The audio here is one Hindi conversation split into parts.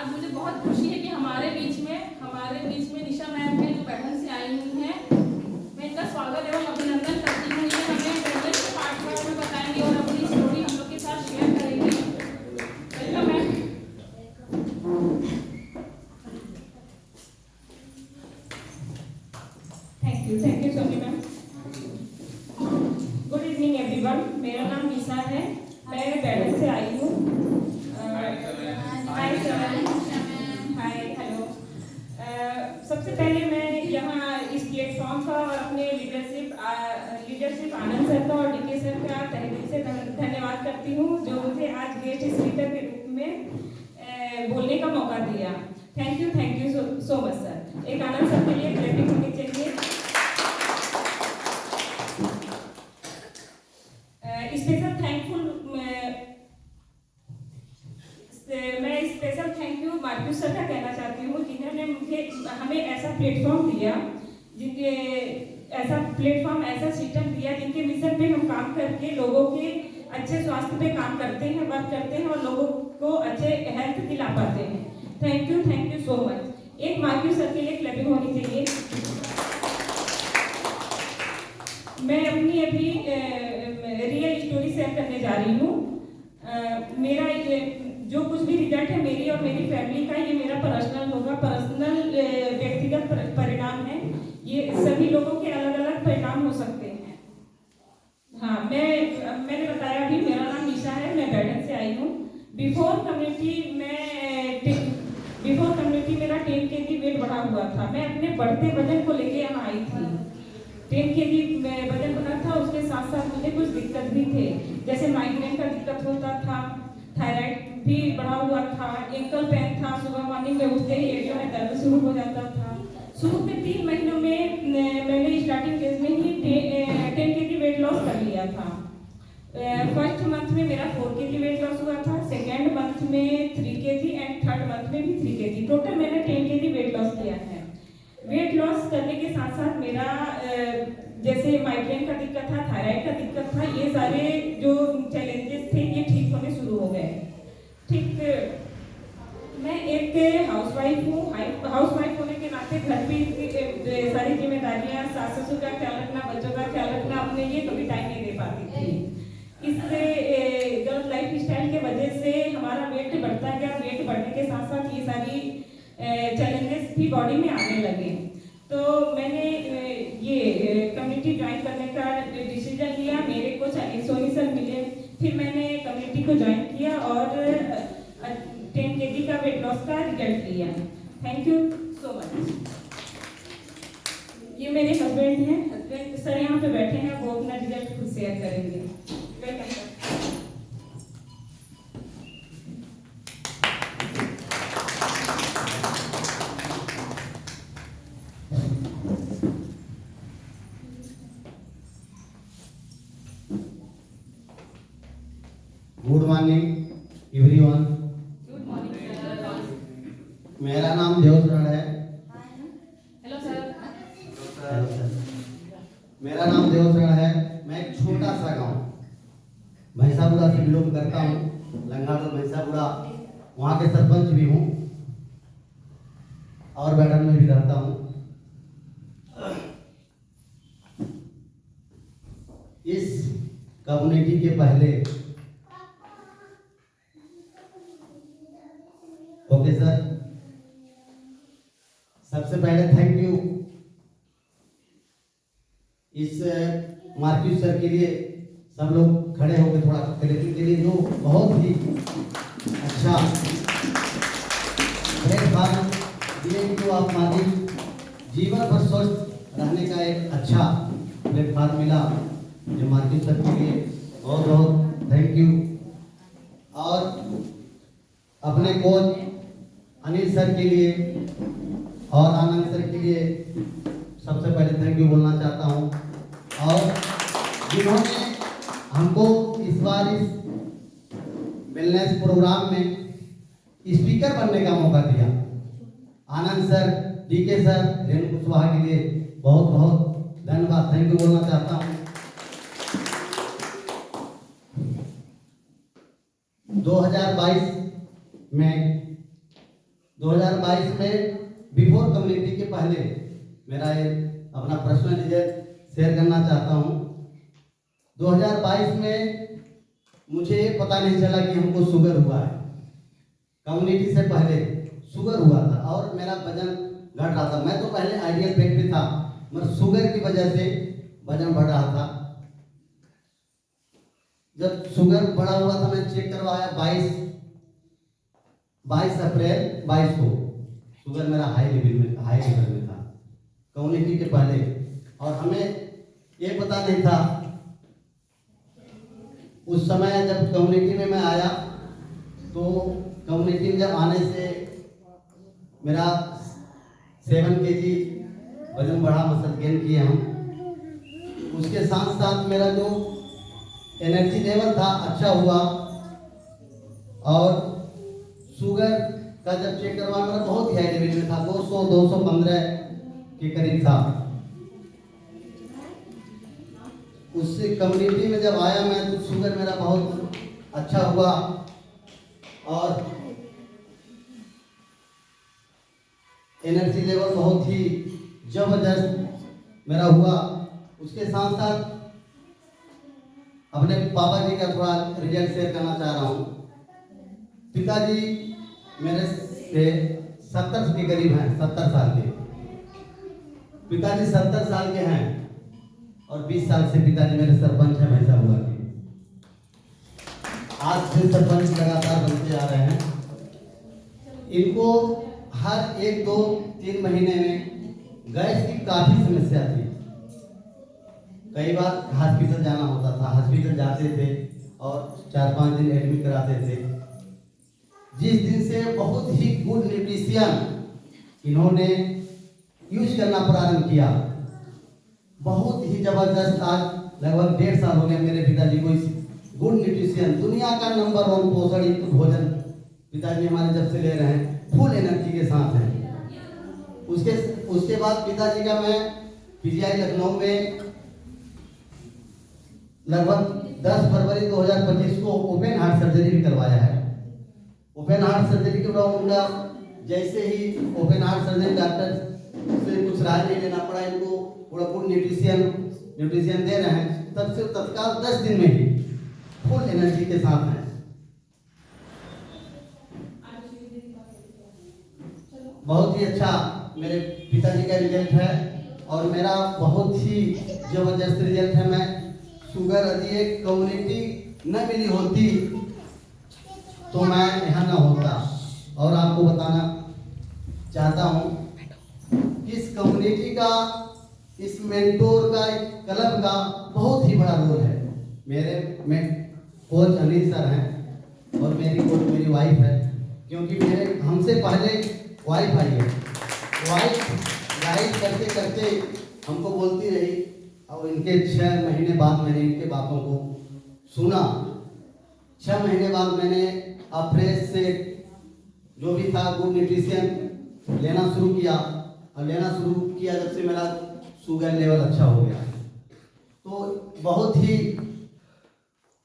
आज मुझे बहुत खुशी है कि हमारे बीच में निशा मैम है जो बैठन से आई हुई हैं। मैं इनका स्वागत एवं अभिनंदन करती हूँ। ये हमें बैठन के पार्ट में बताएंगे और अपनी स्टोरी हम लोग के साथ शेयर करेंगे। Welcome ma'am. Thank you Soni ma'am. Good evening everyone, मेरा नाम निशा है, मैं बैठन से आई हूँ। Hi hello. सबसे पहले मैं यहाँ इस प्लेटफॉर्म का और अपने लीडरशिप आनंद सर का और डीके सर का तहे दिल से धन्यवाद करती हूँ जो मुझे आज गेस्ट स्पीकर के रूप में बोलने का मौका दिया। Thank you so much sir. एक आनंद सर के लिए क्लैपिंग होनी चाहिए। मैं special thank you Marcus sir का कहना चाहती हूँ जिन्होंने हमें ऐसा प्लेटफॉर्म दिया, ऐसा सिस्टम दिया जिनके मिशन पे हम काम करके लोगों के अच्छे स्वास्थ्य पे काम करते हैं, वर्क करते हैं और लोगों को अच्छे हेल्थ दिला पाते हैं। Thank you so much. एक मार्क्यूस सर के लिए क्लैपिंग होनी चाहिए। मैं अपनी अभी रियल स्टोरी शेयर करने जा रही हूँ। मेरा जो कुछ भी रिजल्ट है मेरी और मेरी फैमिली का, ये मेरा पर्सनल होगा, पर्सनल व्यक्तिगत परिणाम है। ये सभी लोगों के अलग अलग परिणाम हो सकते हैं। हाँ, मैंने बताया अभी मेरा नाम निशा है, मैं बैठन से आई हूँ। बिफोर कम्युनिटी मेरा 10 kg वेट बढ़ा हुआ था। मैं अपने बढ़ते वजन को लेके यहाँ आई थी। 10 kg वजन बढ़ा था, उसके साथ साथ मुझे कुछ दिक्कत भी थे, जैसे माइग्रेन का दिक्कत होता था, थायराइड भी बढ़ा हुआ था, एंकल पेन था, सुबह मॉर्निंग में उठते ही एडियो में दर्द शुरू हो जाता था। शुरू के 3 महीनों में मैंने स्टार्टिंग फेज में ही 10 kg वेट लॉस कर लिया था। फर्स्ट मंथ में मेरा 4 kg वेट लॉस हुआ था, सेकेंड मंथ में 3 kg एंड थर्ड मंथ में भी 3 kg। टोटल मैंने 10 kg वेट लॉस किया है। वेट लॉस करने के साथ साथ मेरा जैसे माइग्रेन का दिक्कत था, थायराइड का दिक्कत था, ये सारे जो चैलेंजेस थे ये ठीक होने शुरू हो गए। ठीक, मैं एक हाउसवाइफ हूँ। हाउसवाइफ होने के नाते घर पे सारी जिम्मेदारियाँ, सास ससुर का ख्याल रखना, बच्चों का ख्याल रखना, अपने लिए कभी टाइम नहीं दे पाती थी। इससे गलत लाइफ स्टाइल की वजह से हमारा वेट बढ़ता गया। वेट बढ़ने के साथ साथ ये सारी चैलेंजेस भी बॉडी में आने लगे। तो मैंने ये कम्युनिटी ज्वाइन करने का डिसीजन लिया। मेरे को सोनी सर मिले, फिर मैंने कम्युनिटी को ज्वाइन किया और 10 kg का वेट लॉस का रिजल्ट लिया। Thank you so much. ये मेरे हस्बैंड हैं, हस्बैंड सर यहाँ पे बैठे हैं, वो अपना रिजल्ट खुद शेयर करेंगे। Welcome sir. Good morning everyone. Good morning sir. मेरा नाम देवशरण है। Hello sir. मेरा नाम देवशरण है। मैं एक छोटा सा गांव भैंसापुरा से बिलोंग करता हूँ। लंगाड़ो भैंसापुरा, वहाँ के सरपंच भी हूँ और बैठन में भी रहता हूँ। इस कम्युनिटी के पहले ओके सर, सबसे पहले थैंक यू इस मार्क्यूस सर के लिए। सब लोग खड़े होकर थोड़ा क्लैपिंग के लिए, जो बहुत ही अच्छा प्लेटफॉर्म दिए जो आप मालिक जीवन भर स्वस्थ रहने का एक अच्छा प्लेटफॉर्म मिला, जो मार्क्यूस सर के लिए बहुत बहुत थैंक यू। और अपने कोच अनिल सर के लिए और आनंद सर के लिए सबसे पहले थैंक यू बोलना चाहता हूँ। और जिन्होंने हमको इस बार इस वेलनेस प्रोग्राम में स्पीकर बनने का मौका दिया, Anand sir, DK sir, Renu Kushwaha के लिए बहुत बहुत धन्यवाद, थैंक यू बोलना चाहता हूँ। 2022 में 2022 में बिफोर कम्युनिटी के पहले मेरा ये अपना पर्सनल रिजल्ट शेयर करना चाहता हूँ। 2022 में मुझे पता नहीं चला कि हमको शुगर हुआ है। कम्युनिटी से पहले शुगर हुआ था और मेरा वजन घट रहा था। मैं तो पहले आइडियल वेट पे था, मगर शुगर की वजह से वजन बढ़ रहा था। जब शुगर बढ़ा हुआ था, मैं चेक करवाया 22 अप्रैल 22 को शुगर मेरा हाई लेवल में था, कम्युनिटी के पहले। और हमें ये पता नहीं था उस समय जब कम्युनिटी में मैं आया, तो कम्युनिटी में जब आने से मेरा 7 kg वजन बढ़ा, मसल गेन किए हम। उसके साथ साथ मेरा जो एनर्जी लेवल था अच्छा हुआ और शुगर का जब चेक करवाया मेरा बहुत ही हाई लेवल में था, 215 के करीब था। उससे कम्युनिटी में जब आया मैं तो शुगर मेरा बहुत अच्छा हुआ और एनर्जी लेवल बहुत ही जबरदस्त मेरा हुआ। उसके साथ साथ अपने पापा जी का थोड़ा रिजल्ट शेयर करना चाह रहा हूँ। पिताजी मेरे से 70 के करीब हैं, 70 साल के। पिताजी 70 साल के हैं और 20 साल से पिताजी मेरे सरपंच हैं भैंसा हुआ के। आज से सरपंच लगातार बनते आ रहे हैं। इनको हर 1, 2, 3 महीने में गैस की काफी समस्या थी। कई बार हॉस्पिटल जाना होता था, हॉस्पिटल जाते थे और 4-5 दिन एडमिट कराते थे। जिस दिन से बहुत ही गुड न्यूट्रिशन इन्होंने यूज करना प्रारंभ किया, बहुत ही जबरदस्त। आज लगभग 1.5 साल हो गया मेरे पिताजी को इस गुड न्यूट्रिशन, दुनिया का नंबर 1 पोषण युक्त भोजन पिताजी हमारे जब से ले रहे हैं, फुल एनर्जी के साथ हैं। उसके बाद पिताजी का मैं पीजीआई लखनऊ में लगभग 10 फरवरी 2025 को ओपन हार्ट सर्जरी भी करवाया है। ओपन हार्ट सर्जरी के बाद उनका जैसे ही ओपन हार्ट सर्जरी डॉक्टर से कुछ राय नहीं लेना पड़ा, इनको पूरा गुड न्यूट्रिशन दे रहे हैं, तब से तत्काल 10 दिन में ही फुल एनर्जी के साथ हैं। बहुत ही अच्छा मेरे पिताजी का रिजल्ट है और मेरा बहुत ही जबरदस्त रिजल्ट है। मैं शुगर यदि एक कम्युनिटी न मिली होती तो मैं यहाँ न होता। और आपको बताना चाहता हूँ इस कम्युनिटी का, इस मेंटोर का, क्लब का बहुत ही बड़ा रोल है। मेरे में कोच अनिल सर हैं और मेरी कोच मेरी वाइफ है, क्योंकि मेरे हमसे पहले वाइफ आई है। वाइफ गाइड करते करते हमको बोलती रही और इनके 6 महीने बाद मैंने इनके बातों को सुना। 6 महीने बाद मैंने अफ्रेश से जो भी था गुड न्यूट्रिशन लेना शुरू किया और लेना शुरू किया जब से मेरा शुगर लेवल अच्छा हो गया। तो बहुत ही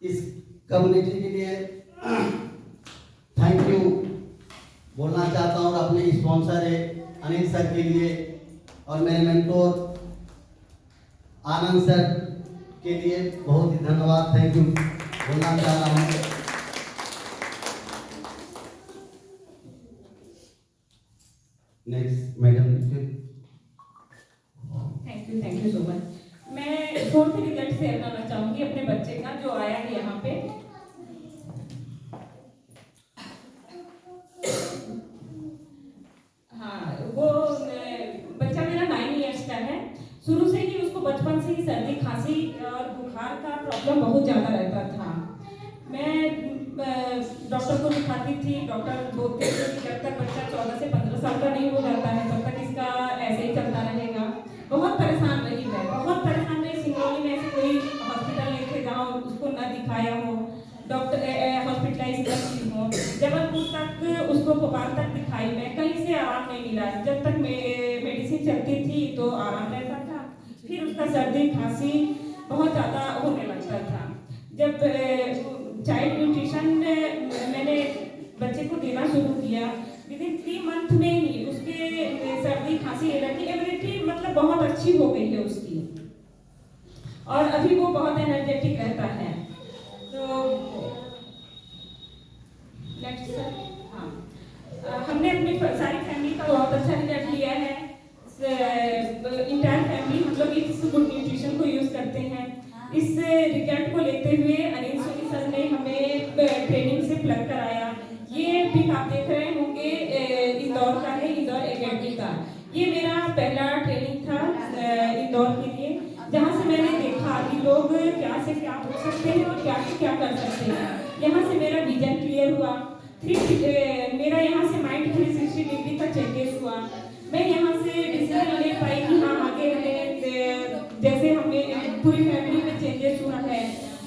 इस कम्युनिटी के लिए थैंक यू बोलना चाहता हूँ और अपने स्पॉन्सर है अनिल सर के लिए और मेरे मेंटोर आनंद सर के लिए बहुत ही धन्यवाद, थैंक यू बोलना चाह रहा हूँ। Next madam. Thank you so much. मैं फोर्थ रिजल्ट शेयर करना चाहूंगी अपने बच्चे का जो आया है यहाँ पे। हाँ, वो बच्चा मेरा 9 इयर्स का है। शुरू से ही उसको बचपन से ही सर्दी खांसी और बुखार का प्रॉब्लम बहुत ज़्यादा रहता था। मैं डॉक्टर को दिखाती थी, डॉक्टर बोलते थे कि जब तक बच्चा 14 से 15 साल का नहीं हो जाता है तब तक इसका ऐसे ही चलता रहेगा। बहुत परेशान रही मैं, बहुत परेशान रही। सिंगरौली में ऐसे कोई हॉस्पिटल नहीं थे जहाँ उसको न दिखाया हो, डॉक्टर हॉस्पिटलाइज करती हो। जबलपुर तक उसको भोपाल तक दिखाई मैं, कहीं से आराम नहीं मिला। जब तक मेडिसिन चलती थी तो आराम रहता था, फिर उसका सर्दी खांसी बहुत ज़्यादा होने लगता था। जब चाइल्ड न्यूट्रिशन मैंने बच्चे को देना शुरू किया किया। विद इन 3 मंथ में ही उसके सर्दी खांसी एलर्जी इम्यूनिटी मतलब बहुत अच्छी हो गई है उसकी, और अभी वो बहुत एनर्जेटिक रहता है। तो नेक्स्ट सर। हाँ, हमने अपनी सारी फैमिली का बहुत अच्छा रिजल्ट लिया है। इंटायर फैमिली हम लोग इस गुड न्यूट्रिशन को यूज करते हैं। इस रिजल्ट को लेते हुए अनिल सोनी सर ने हमें ट्रेनिंग से प्लग कराया। ये पिक आप देख रहे होंगे इंदौर का है, इंदौर एकेडमी का। ये मेरा पहला ट्रेनिंग था इंदौर के लिए, जहाँ से मैंने देखा कि लोग क्या से क्या हो सकते हैं और क्या से क्या कर सकते हैं। यहाँ से मेरा विजन क्लियर हुआ। मेरा यहाँ से माइंड 360 डिग्री का चेंजेस हुआ। मैं यहाँ से डिसीजन ले पाई कि हाँ आगे हमें जैसे हमें पूरी फैमिली में चेंजेस हुआ है,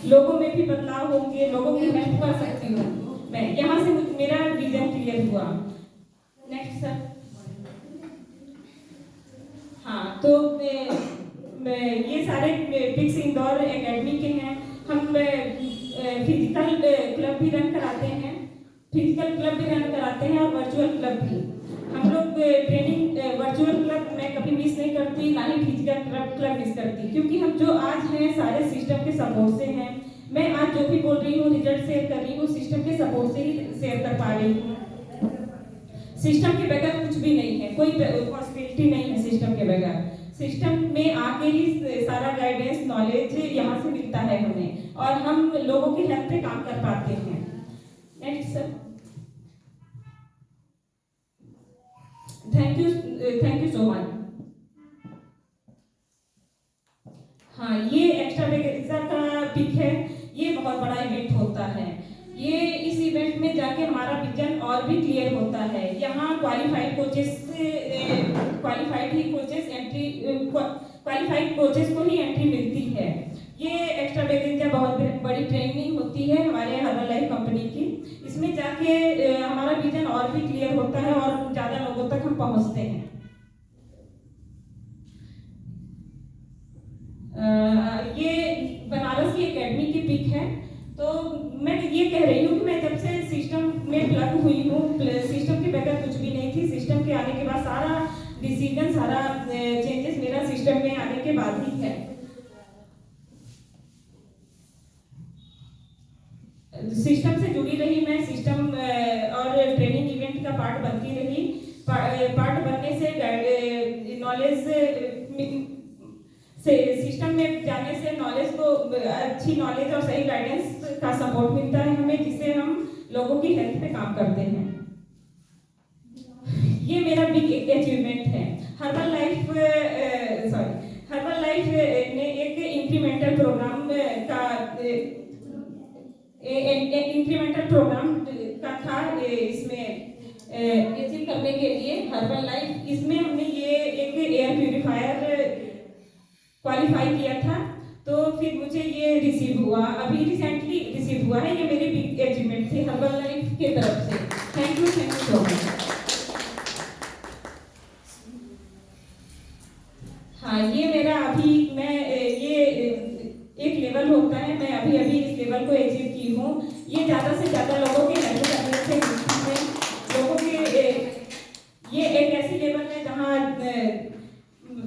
लोगों में भी बदलाव होंगे, लोगों की हेल्प कर सकती हूँ मैं। यहाँ से मेरा विजन क्लियर हुआ। Next sir. हाँ, तो ये सारे पिक्स इंदौर एकेडमी के हैं। हम फिजिकल क्लब भी रन कराते हैं, फिजिकल क्लब भी रन कराते हैं और वर्चुअल क्लब भी। हम लोग ट्रेनिंग वर्चुअल क्लब मैं कभी मिस नहीं करती, ना ही फिजिकल क्लब मिस करती, क्योंकि हम जो आज हैं सारे सिस्टम के सपोर्ट से हैं। मैं आज जो भी बोल रही हूँ, रिजल्ट शेयर कर रही हूँ, सिस्टम के सपोर्ट से ही शेयर कर पा रही हूँ। सिस्टम के बगैर कुछ भी नहीं है, कोई पॉसिबिलिटी नहीं है सिस्टम के बगैर। सिस्टम में आके ही सारा गाइडेंस नॉलेज यहाँ से मिलता है हमें, और हम लोगों की हेल्प पे काम कर पाते हैं। Next sir. Thank you so much. हाँ, ये एक्स्ट्रा वेगेजा का पिक है। ये बहुत बड़ा इवेंट होता है। ये इस इवेंट में जाके हमारा विजन और भी क्लियर होता है। यहाँ क्वालिफाइड कोचेस को ही एंट्री मिलती है। ये एक्स्ट्रा वेगेजा बहुत बड़ी ट्रेनिंग होती है हमारे हर्बल लाइफ कंपनी की। इसमें जाके हमारा विजन और भी क्लियर होता है और ज्यादा लोगों तक हम पहुंचते हैं। ये बनारस की एकेडमी की पिक है। तो मैं ये कह रही हूँ कि मैं जब से सिस्टम में प्लग हुई हूँ, सिस्टम के बगैर कुछ भी नहीं थी। सिस्टम के आने के बाद सारा डिसीजन, सारा चेंजेस मेरा सिस्टम में आने के बाद ही है। सिस्टम से जुड़ी रही मैं, सिस्टम और ट्रेनिंग इवेंट का पार्ट बनती रही। पार्ट बनने से नॉलेज से सिस्टम में जाने से नॉलेज को, अच्छी नॉलेज और सही गाइडेंस का सपोर्ट मिलता है हमें, जिससे हम लोगों की हेल्थ पे काम करते हैं। ये मेरा बिग अचीवमेंट है। हर्बल लाइफ ने एक इंक्रीमेंटल प्रोग्राम का था इसमें अचीव करने के लिए। हर्बल लाइफ, इसमें हमने ये एक एयर प्यूरिफायर क्वालिफाई किया था, तो फिर मुझे ये रिसीव हुआ, अभी रिसेंटली रिसीव हुआ है। ये मेरी बिग अचीवमेंट थी हर्बल लाइफ की तरफ से। Thank you so much. हाँ, ये मेरा अभी ये एक लेवल होता है, मैं अभी इस लेवल को अचीव की हूँ। ये ज़्यादा से ज़्यादा लोगों के हेल्प करने से मिलती है। लोगों के ये एक ऐसी लेवल है जहाँ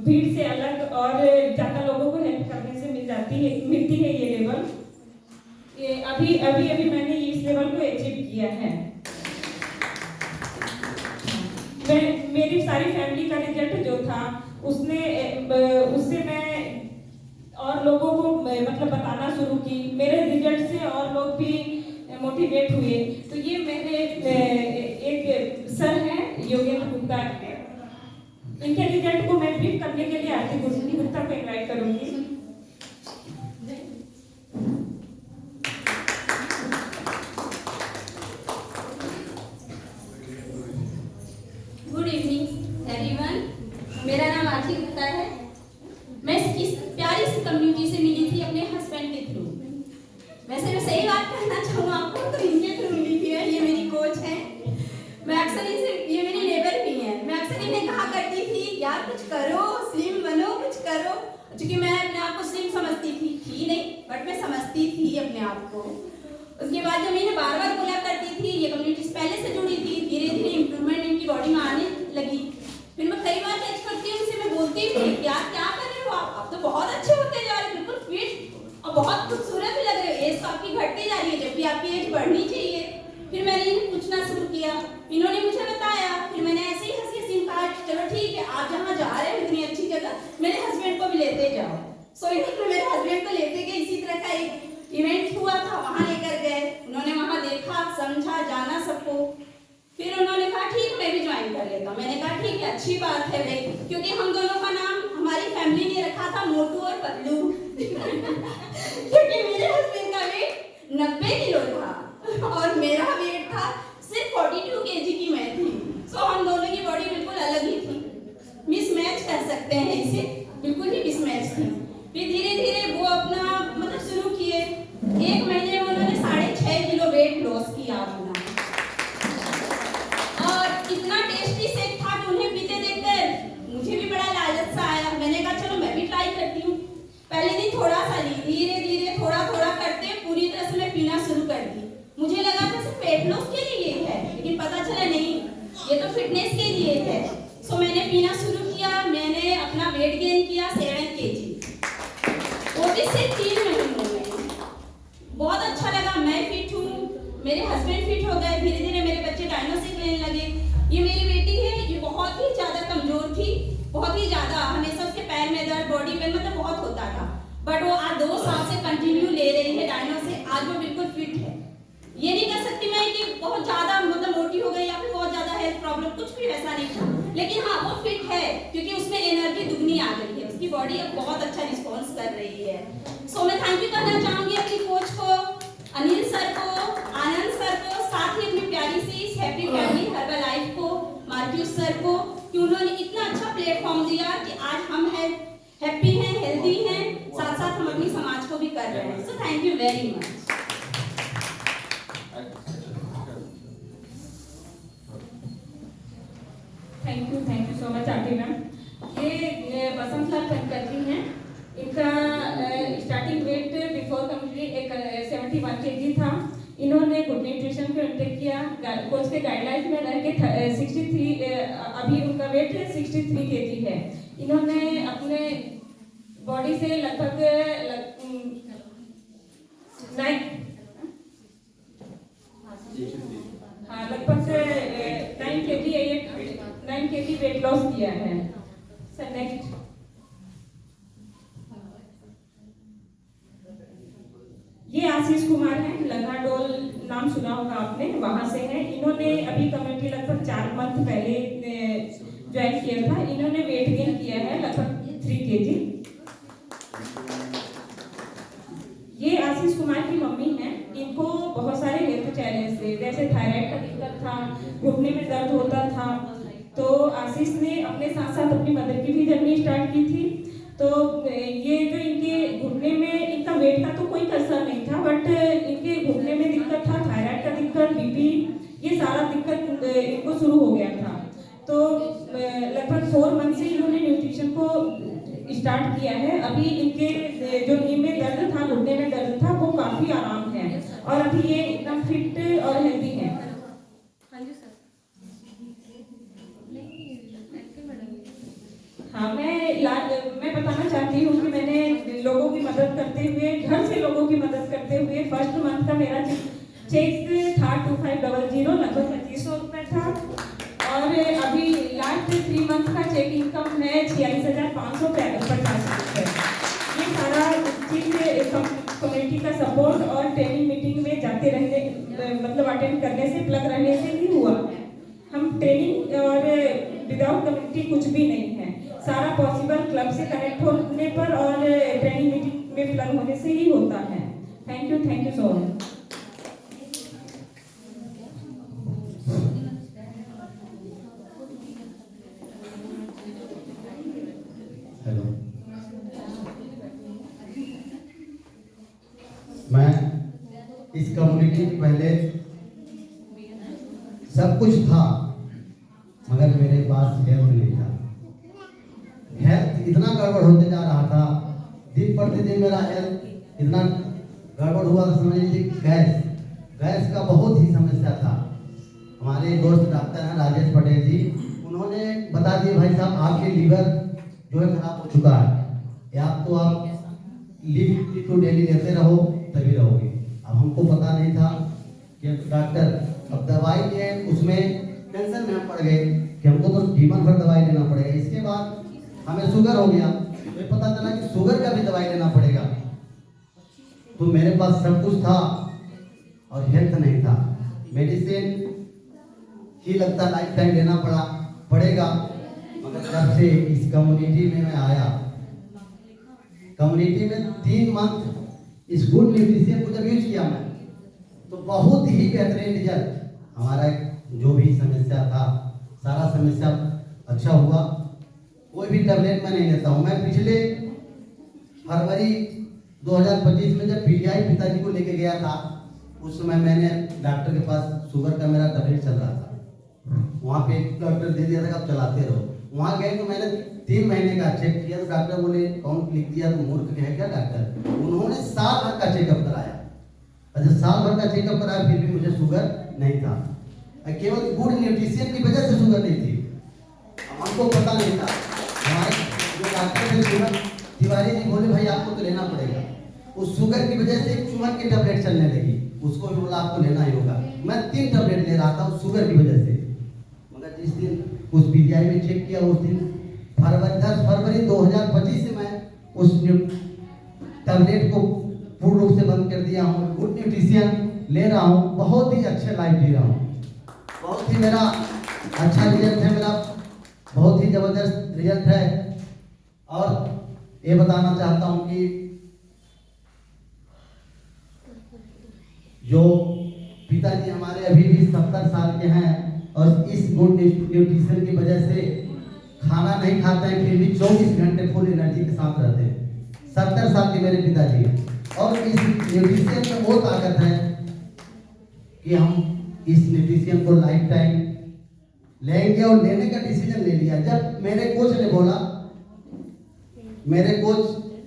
भीड़ से अलग और ज़्यादा लोगों को हेल्प करने से मिलती है ये लेवल। ये अभी मैंने इस लेवल को अचीव किया है। मेरी सारी फैमिली का रिजल्ट जो था उससे मैं और लोगों को मतलब बताना शुरू की। मेरे रिजल्ट से और लोग भी मोटिवेट हुए। तो ये मेरे एक सर हैं योगेंद्र गुप्ता, इनके रिजल्ट को मैं ब्रीफ करने के लिए आरती गुप्ता को इनवाइट करूंगी। गुड इवनिंग एवरीवन, मेरा नाम आरती गुप्ता है। मैं इस प्यारी सी कम्युनिटी से मिली थी अपने हस्बैंड के थ्रू। वैसे मैं सही बात कहना चाहूँ आपको, तो इनके थ्रू मिली थी। ये मेरी कोच है। मैं अक्सर इनसे, ये मेरी लेबर भी है, मैं अक्सर इन्हें कहा करती थी यार कुछ करो, स्लिम बनो, कुछ करो। क्योंकि मैं अपने आप को स्लिम समझती थी नहीं, बट मैं समझती थी अपने आप को। उसके बाद जब मैं इन्हें बार बार बोला करती थी, ये कम्युनिटी पहले से जुड़ी थी, धीरे धीरे लगा। मैंने कहा ठीक है, अच्छी बात है भाई, क्योंकि हम दोनों का नाम हमारी फैमिली ने रखा था मोटू और पतलू क्योंकि मेरे हस्बैंड का वेट 90 किलो था और मेरा वेट था सिर्फ 42 केजी की मैं थी। सो हम दोनों की बॉडी बिल्कुल अलग ही थी, मिसमैच कह सकते हैं इसे, बिल्कुल ही मिसमैच थी। फिर धीरे धीरे वो अपना मतलब शुरू किए। 1 महीने में उन्होंने 6.5 किलो वेट लॉस किया अपना, और इतना टेस्टी शेक था कि उन्हें पीते देखकर मुझे भी बड़ा लालच सा आया। मैंने कहा चलो मैं भी ट्राई करती हूँ। पहले दिन थोड़ा सा ली, धीरे धीरे थोड़ा थोड़ा करते पूरी तरह से मैं पीना शुरू कर दी। मुझे लगा था सिर्फ वेट लॉस के लिए है, लेकिन पता चला नहीं, ये तो फिटनेस के लिए है। सो मैंने पीना शुरू किया। मैंने अपना वेट गेन किया 7 केजी, वो भी सिर्फ 3 महीनों में। बहुत अच्छा लगा, मैं फिट हूँ, मेरे हस्बैंड फिट हो गए। धीरे धीरे मेरे बच्चे डायनोसिक लेने लगे। ये मेरी बेटी है, ये बहुत ही ज्यादा कमजोर थी, बहुत ही ज्यादा, हमेशा उसके पैर में दर्द, बॉडी पेन मतलब बहुत होता था। बट वो आज 2 साल से कंटिन्यू ले रही है डायनोसिक। आज वो बिल्कुल फिट है। ये नहीं कह सकती मैं कि बहुत ज्यादा मतलब मोटी हो गई या फिर बहुत ज्यादा हेल्थ प्रॉब्लम, कुछ भी वैसा नहीं था, लेकिन हाँ वो फिट है क्योंकि उसमें एनर्जी दुगनी आ गई है, उसकी बॉडी अब बहुत अच्छा रिस्पॉन्स कर रही है। सो मैं थैंक यू करना चाहूंगी अपनी कोच को, अनिल सर को, आनंद सर को, साथ ही अपनी प्यारी सी हैप्पी फैमिली हर्बल लाइफ को, मार्क्यूस सर को, कि उन्होंने इतना अच्छा प्लेटफॉर्म दिया कि आज हम है हैप्पी हैं, हेल्दी हैं, साथ साथ हम अपनी समाज को भी कर रहे हैं। So thank you very much. Thank you so much aunty ma'am. ये बसंत लाल कनकर जी हैं। इनका starting weight before complete 71 K G था। इन्होंने गुड न्यूट्रिशन को इंटेक किया, कोच के गाइडलाइंस में रह के 63, अभी उनका वेट 63 केजी है। इन्होंने अपने बॉडी से लगभग 9 केजी वेट लॉस किया है। सर नेक्स्ट, ये आशीष कुमार हैं, लंगाडोल नाम सुना होगा आपने, वहां से हैं। इन्होंने अभी कम्युनिटी लगभग 4 मंथ पहले ज्वाइन किया था। इन्होंने वेट गेन किया है लगभग 3 केजी। ये आशीष कुमार की मम्मी हैं। इनको बहुत सारे हेल्थ चैलेंज थे, जैसे थायराइड का दिक्कत था, घुटने में दर्द होता था। तो आशीष ने अपने साथ साथ अपनी मदर की भी जर्नी स्टार्ट की थी। तो ये जो इनके घुटने में, इनका वेट का तो कोई कंसर्न नहीं था, बट इनके घुटने में दिक्कत था, थायराइड का दिक्कत, बीपी, ये सारा दिक्कत इनको शुरू हो गया था। तो लगभग 4 मंथ से इन्होंने न्यूट्रिशन को स्टार्ट किया है। अभी इनके जो नी में दर्द था, घुटने में दर्द था, वो काफी आराम है और अभी ये एकदम फिट और हेल्दी है। हाँ, मैं बताना चाहती हूँ कि मैंने लोगों की मदद करते हुए, घर से लोगों की मदद करते हुए, फर्स्ट मंथ का मेरा चेक था 2500, लगभग 2500 रुपये था, और अभी लास्ट 3 मंथ का चेक इनकम है 46,550 रुपये। ये सारा चीज कम्युनिटी का सपोर्ट और ट्रेनिंग मीटिंग में जाते रहने, मतलब अटेंड करने से, प्लग रहने से ही हुआ। हम ट्रेनिंग और विदाउट कम्युनिटी कुछ भी नहीं है। सारा पॉसिबल क्लब से कनेक्ट होने पर और ट्रेनिंग मीटिंग में प्लग होने से ही होता है। Thank you so much. Hello, मैं इस कम्युनिटी में पहले सब कुछ था, मगर मेरे पास हेल्थ नहीं था। हेल्थ इतना गड़बड़ होते जा रहा था, दिन प्रतिदिन मेरा हेल्थ इतना गड़बड़ हुआ था, समझ लीजिए गैस का बहुत ही समस्या था। हमारे दोस्त डॉक्टर हैं राजेश पटेल जी, उन्होंने बता दिया भाई साहब आपके लीवर जो है खराब हो चुका है, या तो आप लीव तो डेली लेते रहो तभी रहोगे। अब हमको पता नहीं था कि डॉक्टर अब दवाई लिए, उसमें टेंशन में हम पड़ गए कि हमको तो जीवन भर दवाई लेना पड़ेगा। इसके बाद हमें शुगर हो गया, तो पता चला कि शुगर का भी दवाई लेना पड़ेगा। तो मेरे पास सब कुछ था और हेल्थ नहीं था। मेडिसिन ही लगता लाइफ टाइम लेना पड़ा, पड़ेगा, मगर जब से इस कम्युनिटी में मैं आया, कम्युनिटी में 3 मंथ इस गुड न्यूट्रिशन को जब यूज किया मैं, तो बहुत ही बेहतरीन रिजल्ट। हमारा जो भी समस्या था, सारा समस्या अच्छा हुआ। कोई भी टैबलेट मैं नहीं लेता हूँ। मैं पिछले फरवरी 2025 में जब पीजीआई पिताजी को लेके गया था, उस समय मैंने डॉक्टर के पास शुगर का मेरा टैबलेट चल रहा था, वहाँ पे एक डॉक्टर दे दिया था कि आप चलाते रहो। वहाँ गए तो मैंने 3 महीने का चेक किया, तो डॉक्टर बोले कौन लिख दिया, तो मूर्ख है क्या डॉक्टर। उन्होंने साल भर का चेकअप कराया, और जब साल भर का चेकअप कराया फिर भी मुझे शुगर नहीं था। केवल गुड न्यूट्रिशन की वजह से शुगर नहीं थी, हमको पता नहीं था। हमारे जो डॉक्टर थे शुगर तिवारी जी बोले भाई आपको तो लेना पड़ेगा। उस शुगर की वजह से चूहा की टैबलेट चलने लगी, उसको भी बोला आपको लेना ही होगा। मैं 3 टैबलेट ले रहा था उस शुगर की वजह से। मगर जिस दिन उस पीजीआई में चेक किया, उस दिन 10 फरवरी 2025 से मैं उस टैबलेट को पूर्ण रूप से बंद कर दिया हूँ। गुड न्यूट्रिशन ले रहा हूँ, बहुत ही अच्छे लाइफ जी रहा हूँ। बहुत ही मेरा अच्छा रिजल्ट है, मेरा बहुत ही जबरदस्त रिजल्ट है। और ये बताना चाहता हूँ कि जो पिताजी हमारे अभी भी 70 साल के हैं और इस गुड न्यूट्रिशन की वजह से खाना नहीं खाते हैं, फिर भी 24 घंटे फुल एनर्जी के साथ रहते हैं। 70 साल के मेरे पिताजी हैं, और इस न्यूट्रिशन में वो ताकत है कि हम इस न्यूट्रिशन को लाइफ टाइम लेंगे, और लेने का डिसीजन ले लिया। जब मेरे कोच ने बोला, मेरे कोच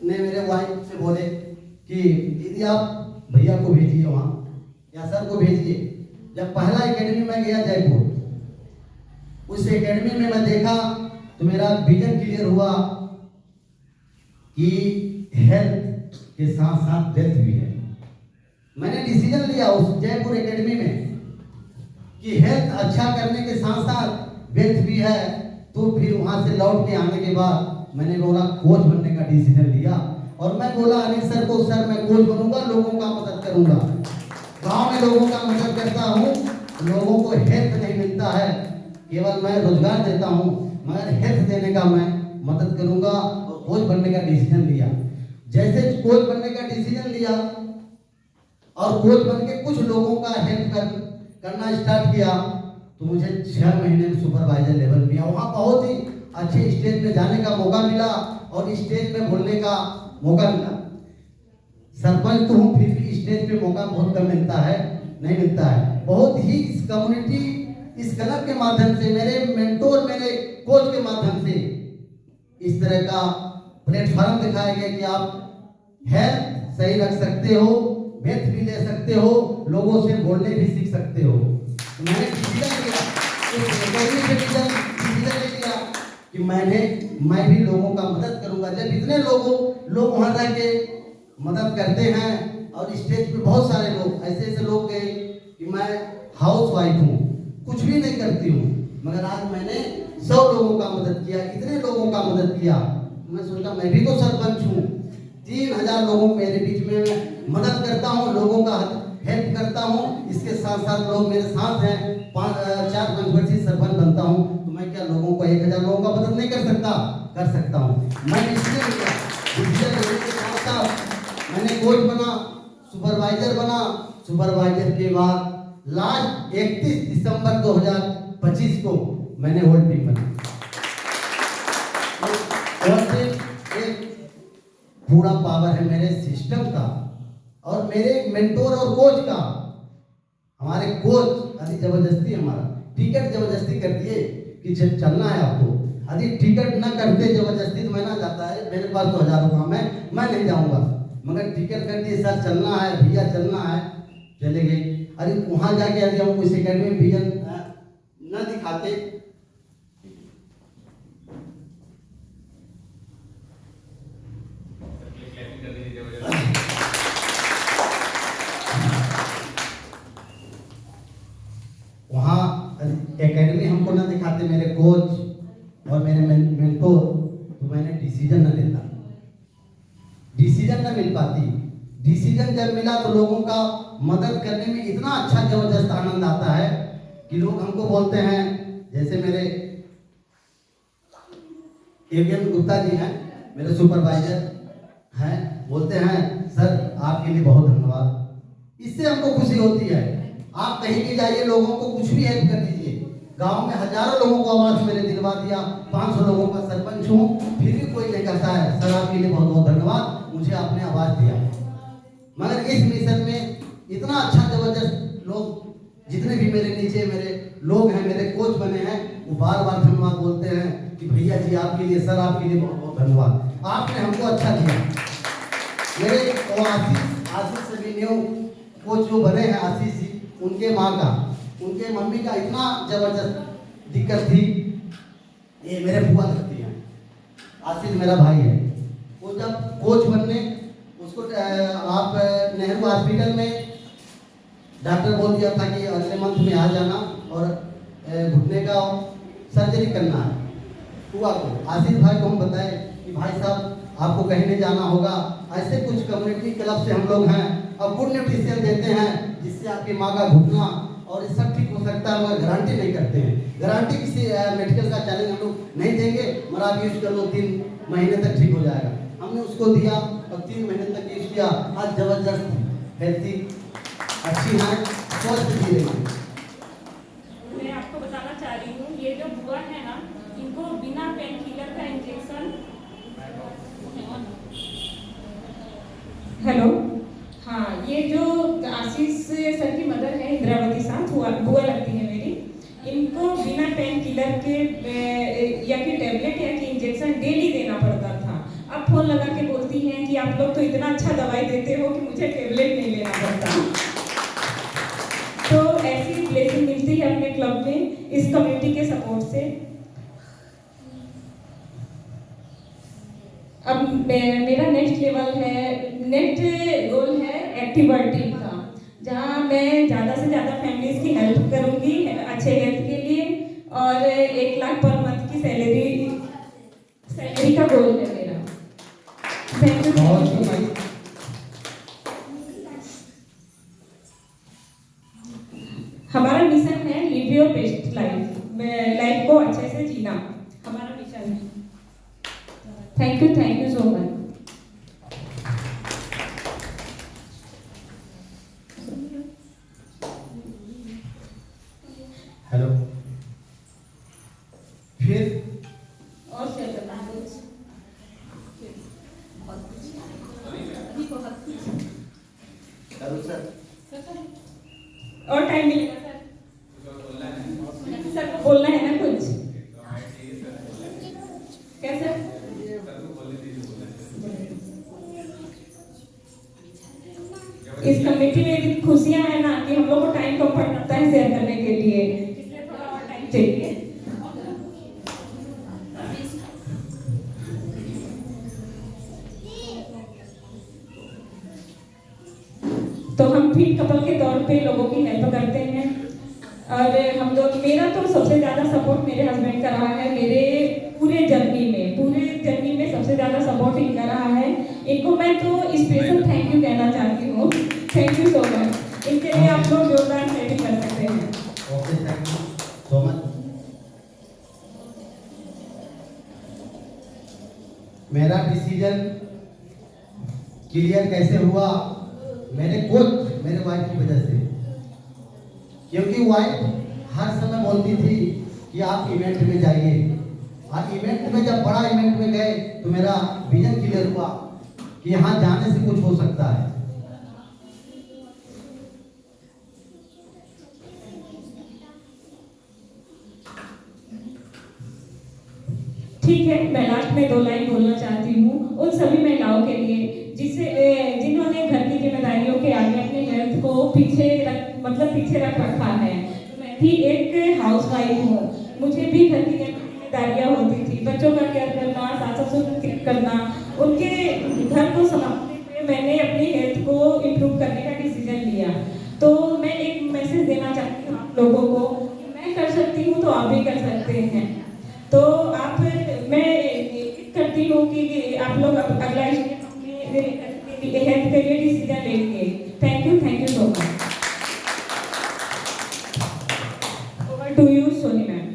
ने मेरे वाइफ से बोले कि दीदी आप भैया को भेजिए वहाँ, या सर को भेजिए। जब पहला एकेडमी में गया जयपुर, उस एकेडमी में मैं देखा तो मेरा विजन क्लियर हुआ कि हेल्थ के साथ साथ वेल्थ भी है। मैंने डिसीजन लिया उस जयपुर एकेडमी में कि हेल्थ अच्छा करने के साथ साथ वेल्थ भी है। तो फिर वहाँ से लौट के आने के बाद मैंने बोला कोच बनने का डिसीजन लिया, और मैं बोला अनिल सर को, सर मैं कोच बनूंगा, लोगों का मदद करूंगा। गांव में लोगों का मदद करता हूँ, लोगों को हेल्थ नहीं मिलता है, केवल मैं रोजगार देता हूँ, मगर हेल्थ देने का मैं मदद करूंगा। और कोच बनने का डिसीजन लिया। जैसे कोच बनने का डिसीजन लिया और कोच बन के कुछ लोगों का हेल्प करना स्टार्ट किया, तो मुझे 6 महीने में सुपरवाइजर लेवल मिला। वहाँ बहुत ही अच्छे स्टेज पे जाने का मौका मिला और स्टेज पे बोलने का मौका मिला। सरपंच तो हूँ, फिर भी स्टेज पे मौका बहुत कम मिलता है, नहीं मिलता है। बहुत ही इस कम्युनिटी, इस क्लब के माध्यम से, मेरे मेंटोर, मेरे कोच के माध्यम से इस तरह का प्लेटफॉर्म दिखाया गया कि आप हेल्थ सही रख सकते हो, वेल्थ भी ले सकते हो, लोगों से बोलने भी सीख सकते हो। तो मैंने डिसीजन लिया कि मैं भी लोगों का मदद करूंगा। जब इतने लोग वहां रह के मदद करते हैं, और स्टेज पे बहुत सारे लोग ऐसे लोग गए कि मैं हाउस वाइफ हूँ, कुछ भी नहीं करती हूँ, मगर आज मैंने 100 लोगों का मदद किया, इतने लोगों का मदद किया। मैं सोचा मैं भी तो सरपंच हूँ, 3000 लोगों मेरे बीच में मदद करता हूँ, लोगों का हेल्प करता हूँ। इसके साथ साथ लोग मेरे साथ हैं, 4-5 वर्ष से सरपंच बनता हूँ, तो मैं क्या लोगों को 1000 लोगों का मदद नहीं कर सकता? कर सकता हूँ। मैं इसलिए मैंने कोच बना, सुपरवाइजर बना। सुपरवाइजर के बाद लास्ट 31 दिसंबर 2025 को मैंने वर्ल्ड टीम बना। एक पूरा पावर है मेरे सिस्टम का और मेरे मेंटोर और कोच का। हमारे कोच अभी जबरदस्ती हमारा टिकट जबरदस्ती कर दिए कि चलना है आपको। यदि टिकट न करते जबरदस्ती तो मैं ना जाता है, मेरे पास तो हजारों काम है, मैं नहीं जाऊंगा, मगर टिकट कर दिए, सर चलना है, भैया चलना है, चले गए। अरे वहां जाके यदि हम कोई एकेडमी में विजन न दिखाते, वहाँ एकेडमी हमको न दिखाते मेरे कोच और मेरे मेंटोर, तो मैंने डिसीजन न लेता, डिसीजन न मिल पाती। डिसीजन जब मिला तो लोगों का मदद करने में इतना अच्छा जबरदस्त आनंद आता है कि लोग हमको बोलते हैं, जैसे मेरे एवियन गुप्ता जी हैं, मेरे सुपरवाइजर हैं, बोलते हैं सर आपके लिए बहुत धन्यवाद। इससे हमको खुशी होती है। आप कहीं भी जाइए, लोगों को कुछ भी हेल्प कर दीजिए। गांव में हजारों लोगों को आवास मैंने दिलवा दिया, 500 लोगों का सरपंच हूँ, फिर भी कोई नहीं कहता है सर आपके लिए बहुत बहुत धन्यवाद, मुझे आपने आवाज दिया। मगर इस मिशन में इतना अच्छा जबरदस्त लोग, जितने भी मेरे नीचे मेरे लोग हैं, मेरे कोच बने हैं, वो बार बार धन्यवाद बोलते हैं कि भैया जी आपके लिए, सर आपके लिए बहुत बहुत धन्यवाद, आपने हमको अच्छा दिया। मेरे वो आशीष से भी न्यू कोच जो बने हैं, आशीष जी, उनके माँ का, उनके मम्मी का इतना जबरदस्त दिक्कत थी। ये मेरे बुआ लगती हैं, आशीष मेरा भाई है। वो जब कोच बनने उसको आप नेहरू हॉस्पिटल में डॉक्टर बोल दिया था कि अगले मंथ में आ जाना और घुटने का सर्जरी करना है। हुआ को आशीष भाई को हम बताए कि भाई साहब आपको कहीं नहीं जाना होगा, ऐसे कुछ कम्युनिटी क्लब से हम लोग हैं और गुड न्यूट्रिशन देते हैं जिससे आपकी माँ का घुटना और ये सब ठीक हो सकता है, मगर गारंटी नहीं करते हैं। गारंटी किसी मेडिकल का चैलेंज हम लोग नहीं देंगे, मगर आप यूज कर लो, 3 महीने तक ठीक हो जाएगा। हमने उसको दिया और 3 महीने तक यूज किया, आज जबरदस्त हेल्थी अच्छी है, स्वस्थ जी रही है। मैं आपको बताना चाह रही हूँ, ये जो बुआ है ना, इनको बिना पेन किलर का इंजेक्शन, हेलो, हाँ, ये जो आशीष सर की मदर है इंद्रावती साहब, बुआ लगती है मेरी, इनको बिना पेन किलर के या कि टेबलेट या कि इंजेक्शन डेली देना पड़ता था। अब फोन लगा के बोलती हैं कि आप लोग तो इतना अच्छा दवाई देते हो कि मुझे टेबलेट नहीं लेना पड़ता। तो ऐसी ब्लेसिंग मिलती है अपने क्लब में इस कम्युनिटी के सपोर्ट से। अब मेरा नेक्स्ट गोल है एक्टिव वर्ल्ड टीम का, जहाँ मैं ज़्यादा से ज़्यादा फैमिलीज की हेल्प करूँगी अच्छे हेल्थ के लिए, और 1 लाख पर मंथ की सैलरी का गोल है मेरा। Thank you. हमारा मिशन है लिव योर बेस्ट लाइफ को अच्छे से जीना, हमारा मिशन है। Thank you so much. Hello, फिर और शेयर करना है कुछ? हेलो सर, और टाइम मिलेगा सर? सर को बोलना है ना कुछ? कैसे? इस कमेटी में इतनी खुशियां हैं ना कि हम लोग को टाइम कम पड़ता है शेयर करने के लिए, इसलिए थोड़ा और टाइम चाहिए। तो हम फिट कपल के तौर पे लोगों की हेल्प करते हैं, और हम लोग, मेरा तो सबसे ज़्यादा सपोर्ट मेरे हस्बैंड का रहा है। मेरे पूरे जर्नी में सबसे ज़्यादा सपोर्ट इनका रहा है। इनको मैं तो स्पेशल थैंक यू कहना चाहती हूँ। Thank you so much. इनके लिए आप लोग योगदान नहीं कर सकते हैं। Okay, thank you so much. मेरा डिसीजन क्लियर कैसे हुआ? मेरे कोच, मेरे वाइफ की वजह से, क्योंकि वाइफ हर समय बोलती थी कि आप इवेंट में जाइए, और इवेंट में जब बड़ा इवेंट में गए तो मेरा विजन क्लियर हुआ कि यहाँ जाने से कुछ हो सकता है। ठीक है, मैं लास्ट में 2 लाइन बोलना चाहती हूँ उन सभी महिलाओं के लिए जिन्होंने घर की जिम्मेदारियों के आगे अपने हेल्थ को पीछे रख रखा है। मैं भी एक हाउसवाइफ हूँ, मुझे भी घर की जिम्मेदारियाँ होती थी, बच्चों का केयर करना, सास ससुर का केयर करना, उनके घर को संभालते हुए मैंने अपनी हेल्थ को इम्प्रूव करने का डिसीजन लिया। तो मैं एक मैसेज देना चाहती हूँ आप लोगों को कि मैं कर सकती हूँ तो आप भी कर सकते हैं। तो मैं करती हूँ कि आप लोग अगला हेल्थ के लिए डिसीजन लेंगे। Thank you so much. Over to you Soni ma'am.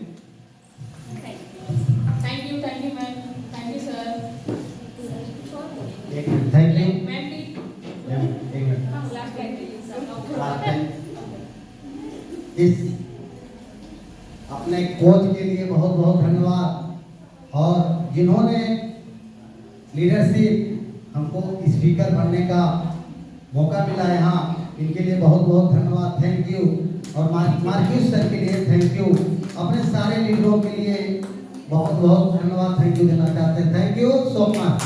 Thank you ma'am. इस अपने कोच के लिए बहुत बहुत धन्यवाद, और जिन्होंने लीडरशिप हमको स्पीकर बनने का मौका मिला यहाँ, इनके लिए बहुत बहुत धन्यवाद, थैंक यू। और मार्क्यूस सर के लिए थैंक यू। अपने सारे लीडरों के लिए बहुत बहुत धन्यवाद, थैंक यू देना चाहते हैं। Thank you so much.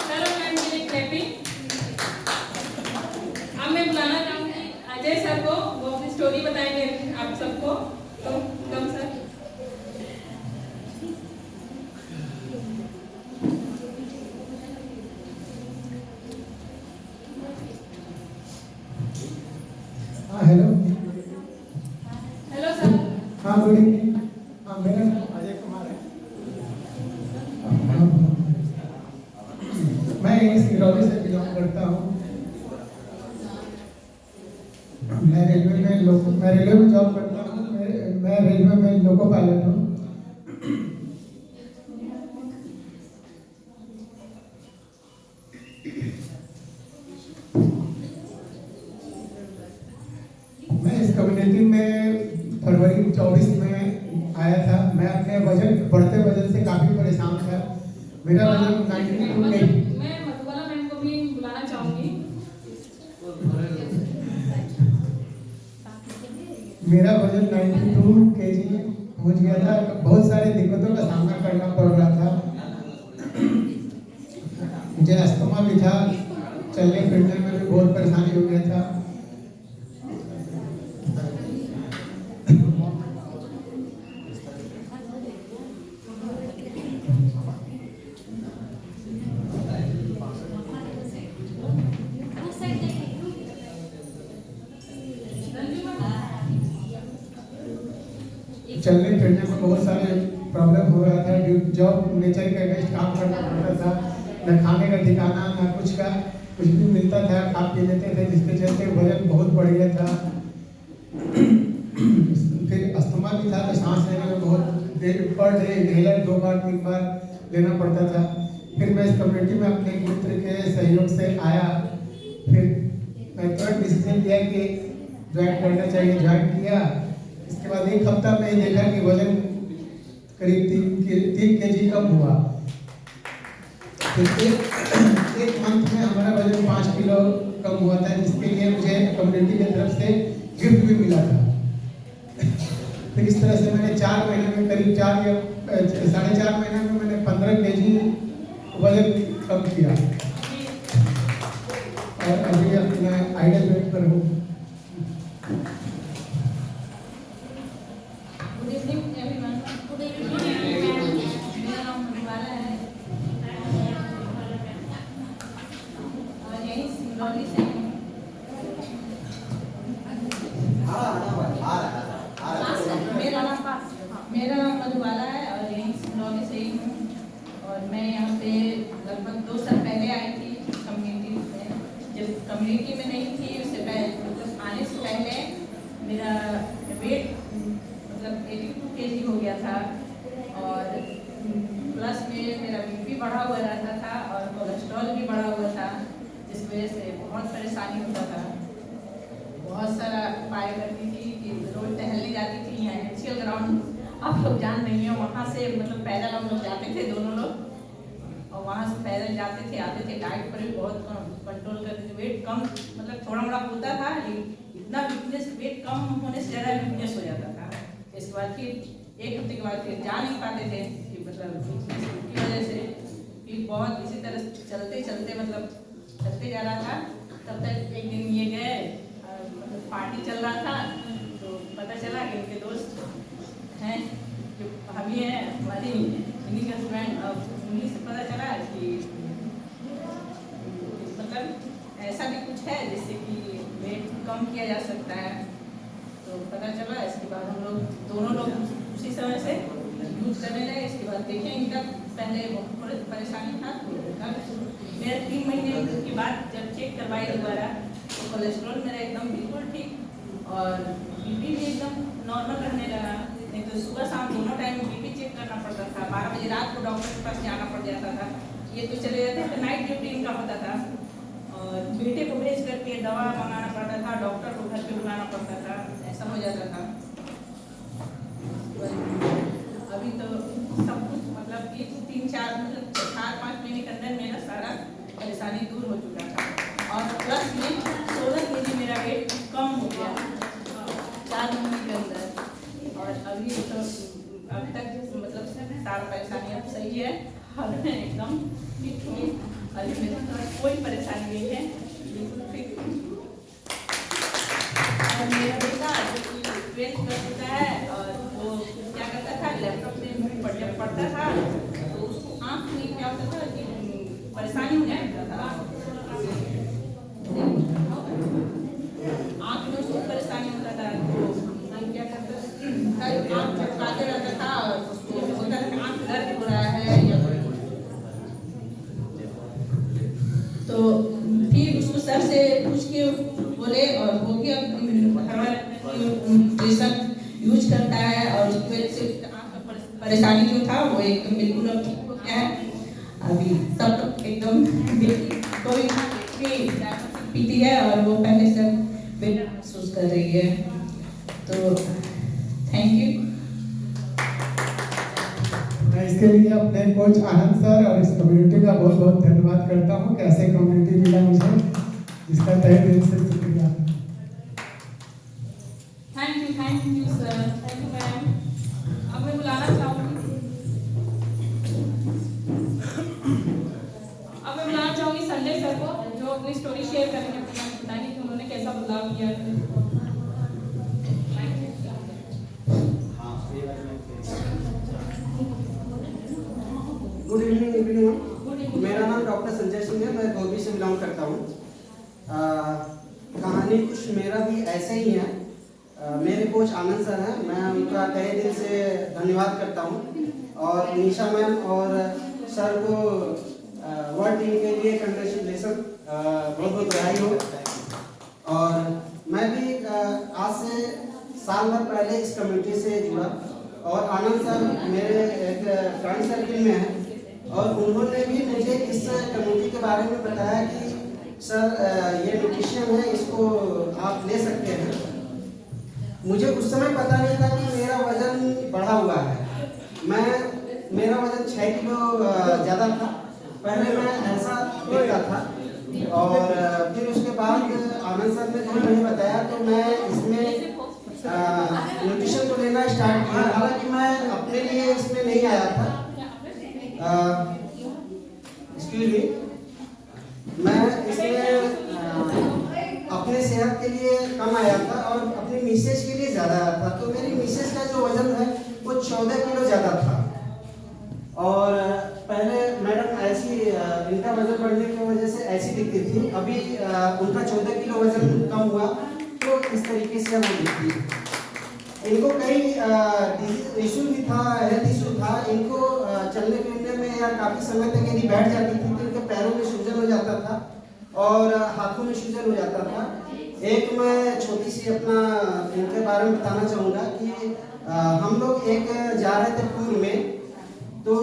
चलो मैम के लिए क्लैपिंग। अब मैं बुलाना चाहूंगी अजय सर को, वो अपनी स्टोरी बताएंगे आप सबको। तो कम सर। Hello hello sir. हाँ, गुड इवनिंग। हाँ, मेरा नाम अजय कुमार है। मैं इस सिरौली से बिलोंग करता हूँ। मैं रेलवे में जॉब करता हूँ। मैं रेलवे में लोको पायलट हूँ। मैं इस कम्युनिटी में फरवरी 24 में आया था। मैं अपने बढ़ते वजन से काफ़ी परेशान था। मेरा वजन 92 kg। मैं मधुबाला मैम को भी बुलाना चाहूंगी। मेरा वजन 92 kg पहुंच गया था। बहुत सारी दिक्कतों का सामना करना पड़ रहा था। मुझे अस्थमा भी था, चलने फिरने में भी बहुत परेशानी हो गया था। चलने फिरने में बहुत सारे प्रॉब्लम हो रहा था। जॉब नेचर के अगेंस्ट काम करना पड़ता था। न खाने का ठिकाना, न कुछ भी मिलता था, खा पी लेते थे, जिसके चलते वजन बहुत बढ़ गया था। फिर अस्थमा भी था, तो सांस लेने में बहुत देर पर डे इनहेलर 2 बार 3 बार लेना पड़ता था। फिर मैं इस कम्युनिटी में अपने मित्र के सहयोग से आया। फिर मैं तुरंत डिसीजन लिया कि ज्वाइन करना चाहिए। ज्वाइन किया। इसके बाद 1 हफ्ता में ही देखा कि वजन करीब 3 kg कम हुआ। फिर एक मंथ में हमारा वजन 5 किलो कम हुआ था, जिसके लिए मुझे कम्युनिटी की तरफ से गिफ्ट भी मिला था। फिर इस तरह से मैंने 4 महीने में करीब 4 या 4.5 महीने में मैंने 15 kg वजन कम किया। और अभी अपना आइडल वेट पर हूँ। Good evening everyone. Good evening. मेरा नाम मधुबाला है और यही सिंगरौली से हूँ। मेरा नाम मधुबाला है और यही सिंगरौली से ही हूँ। और मैं यहाँ पे लगभग 2 साल पहले आई थी कम्युनिटी में। जब कम्युनिटी में नहीं थी, उससे पहले मतलब आने से पहले मेरा वेट मतलब 82 kg हो गया था। और प्लस में मेरा बीपी बढ़ा हुआ रहता था और कोलेस्ट्रॉल भी बढ़ा हुआ था, जिस वजह से बहुत परेशानी होता था। बहुत सारा उपाय करती थी कि रोज टहलने जाती थी। यहाँ एचसीएल ग्राउंड आप लोग जान नहीं हो, वहाँ से मतलब पैदल हम लोग जाते थे दोनों लोग, और वहाँ से पैदल जाते थे आते थे। डाइट पर भी बहुत कंट्रोल करते थे। वेट कम मतलब थोड़ा मोड़ा होता था, लेकिन इतना वीकनेस, वेट कम होने से ज़्यादा वीकनेस हो जाता था। इसके बाद फिर 1 हफ्ते के बाद फिर जा नहीं पाते थे कि मतलब वीकनेस की वजह से। फिर बहुत इसी तरह चलते चलते मतलब चलते जा रहा था। तब तक एक दिन ये गए, मतलब पार्टी चल रहा था, तो पता चला कि उनके दोस्त हैं जो भाभी हैं हमारी, इन्हीं का हस्बैंड। अब उन्हीं से पता चला कि मतलब ऐसा भी कुछ है जिससे कि वेट कम किया जा सकता है। तो पता चला। इसके बाद हम लोग दोनों लोग उसी समय से यूज करने लगे। इसके बाद देखें इनका पहले बहुत परेशानी था, तो मेरा 3 महीने के बाद जब चेक करवाई दोबारा, तो कोलेस्ट्रॉल मेरा एकदम बिल्कुल ठीक और बीपी भी एकदम नॉर्मल रहने लगा। नहीं तो सुबह शाम दोनों टाइम बीपी चेक करना पड़ता था। 12 बजे रात को डॉक्टर के पास जाना पड़ जाता था। ये तो चले जाते थे, नाइट ड्यूटी इनका होता था। और बेटे को भेज करके दवा मंगाना पड़ता था, डॉक्टर को घर पे बुलाना पड़ता था, ऐसा हो जाता था। अभी तो सब कुछ मतलब कि 4-5 महीने के अंदर मेरा सारा परेशानी दूर हो चुका था और प्लस में 16 kg मेरा वेट कम हो गया 4 महीने के अंदर। और अभी तो अब तक मतलब सारा परेशानी अब सही है और मैं एकदम फिट हूँ। अभी मेरे पास कोई परेशानी नहीं है, बिल्कुल फिट हूँ। और मेरा बेटा जो कि 12th कर चुका है और वो क्या करता था, लैपटॉप से जब पढ़ता था तो उसको आँख में क्या होता था कि परेशानी हो जाता था, आँख में उसको परेशानी होता था। तो क्या करता था, आँख झपकाते रहता था और उसको होता था आँख दर्द हो रहा है या तो फिर उसको सर से पूछ के बोले और वो भी न्यूट्रिशन यूज करता है और उसकी वजह से परेशानी जो था वो एकदम बिल्कुल अब ठीक हो गया है। अभी सब एकदम कोई पीती है और वो पहले से बेटर महसूस कर रही है। तो थैंक यू। मैं इसके लिए अपने कोच आनंद सर और इस कम्युनिटी का बहुत बहुत धन्यवाद करता हूँ कि ऐसे कम्युनिटी मिला मुझे, जिसका तहे दिल से शुक्रिया। Thank you sir, thank you ma'am. अब मैं बुलाना चाहूँगी संजय सर को, जो अपनी स्टोरी शेयर करेंगे, बताएंगे कि उन्होंने कैसा बदलाव किया है। Good evening everyone. मेरा नाम डॉक्टर संजय सिंह है, मैं गोभी से बिलोंग करता हूँ। कहानी कुछ मेरा भी ऐसे ही है। मेरे कोच आनंद सर हैं, मैं उनका तहे दिल से धन्यवाद करता हूँ और निशा मैम और सर को वर्ल्ड टीम के लिए कंग्रेचुलेसन, बहुत बहुत बधाई हो। और मैं भी आज से साल भर पहले इस कमेटी से जुड़ा और आनंद सर मेरे एक फ्रेंड सर्किल में हैं और उन्होंने भी मुझे इस कमेटी के बारे में बताया कि सर ये न्यूट्रिशन है, इसको आप ले सकते हैं। मुझे उस समय पता नहीं था कि मेरा वजन बढ़ा हुआ है। मेरा वजन 6 किलो ज़्यादा था, पहले मैं ऐसा दिखता था और फिर उसके बाद आनंद सर ने जब मुझे बताया तो मैं इसमें न्यूट्रिशन को लेना स्टार्ट किया। हालांकि मैं अपने लिए इसमें नहीं आया था, एक्सक्यूज मी, मैं इसमें अपने सेहत के लिए कम आया था और अपनी मिसेज के लिए ज़्यादा आया था। तो मेरी मिसेज का जो वजन है वो 14 किलो ज़्यादा था और पहले मैडम ऐसी इनका वजन बढ़ने की वजह से ऐसी दिखती थी, अभी उनका 14 किलो वजन कम हुआ तो इस तरीके से वो दिखती। इनको कई इशू भी था, हेल्थ इशू था। इनको चलने फिरने में या काफ़ी समय तक यदि बैठ जाती थी तो इनके पैरों में सूजन हो जाता था और हाथों में सूजन हो जाता था। एक मैं छोटी सी अपना इनके बारे में बताना चाहूँगा कि हम लोग एक जा रहे थे टूर में, तो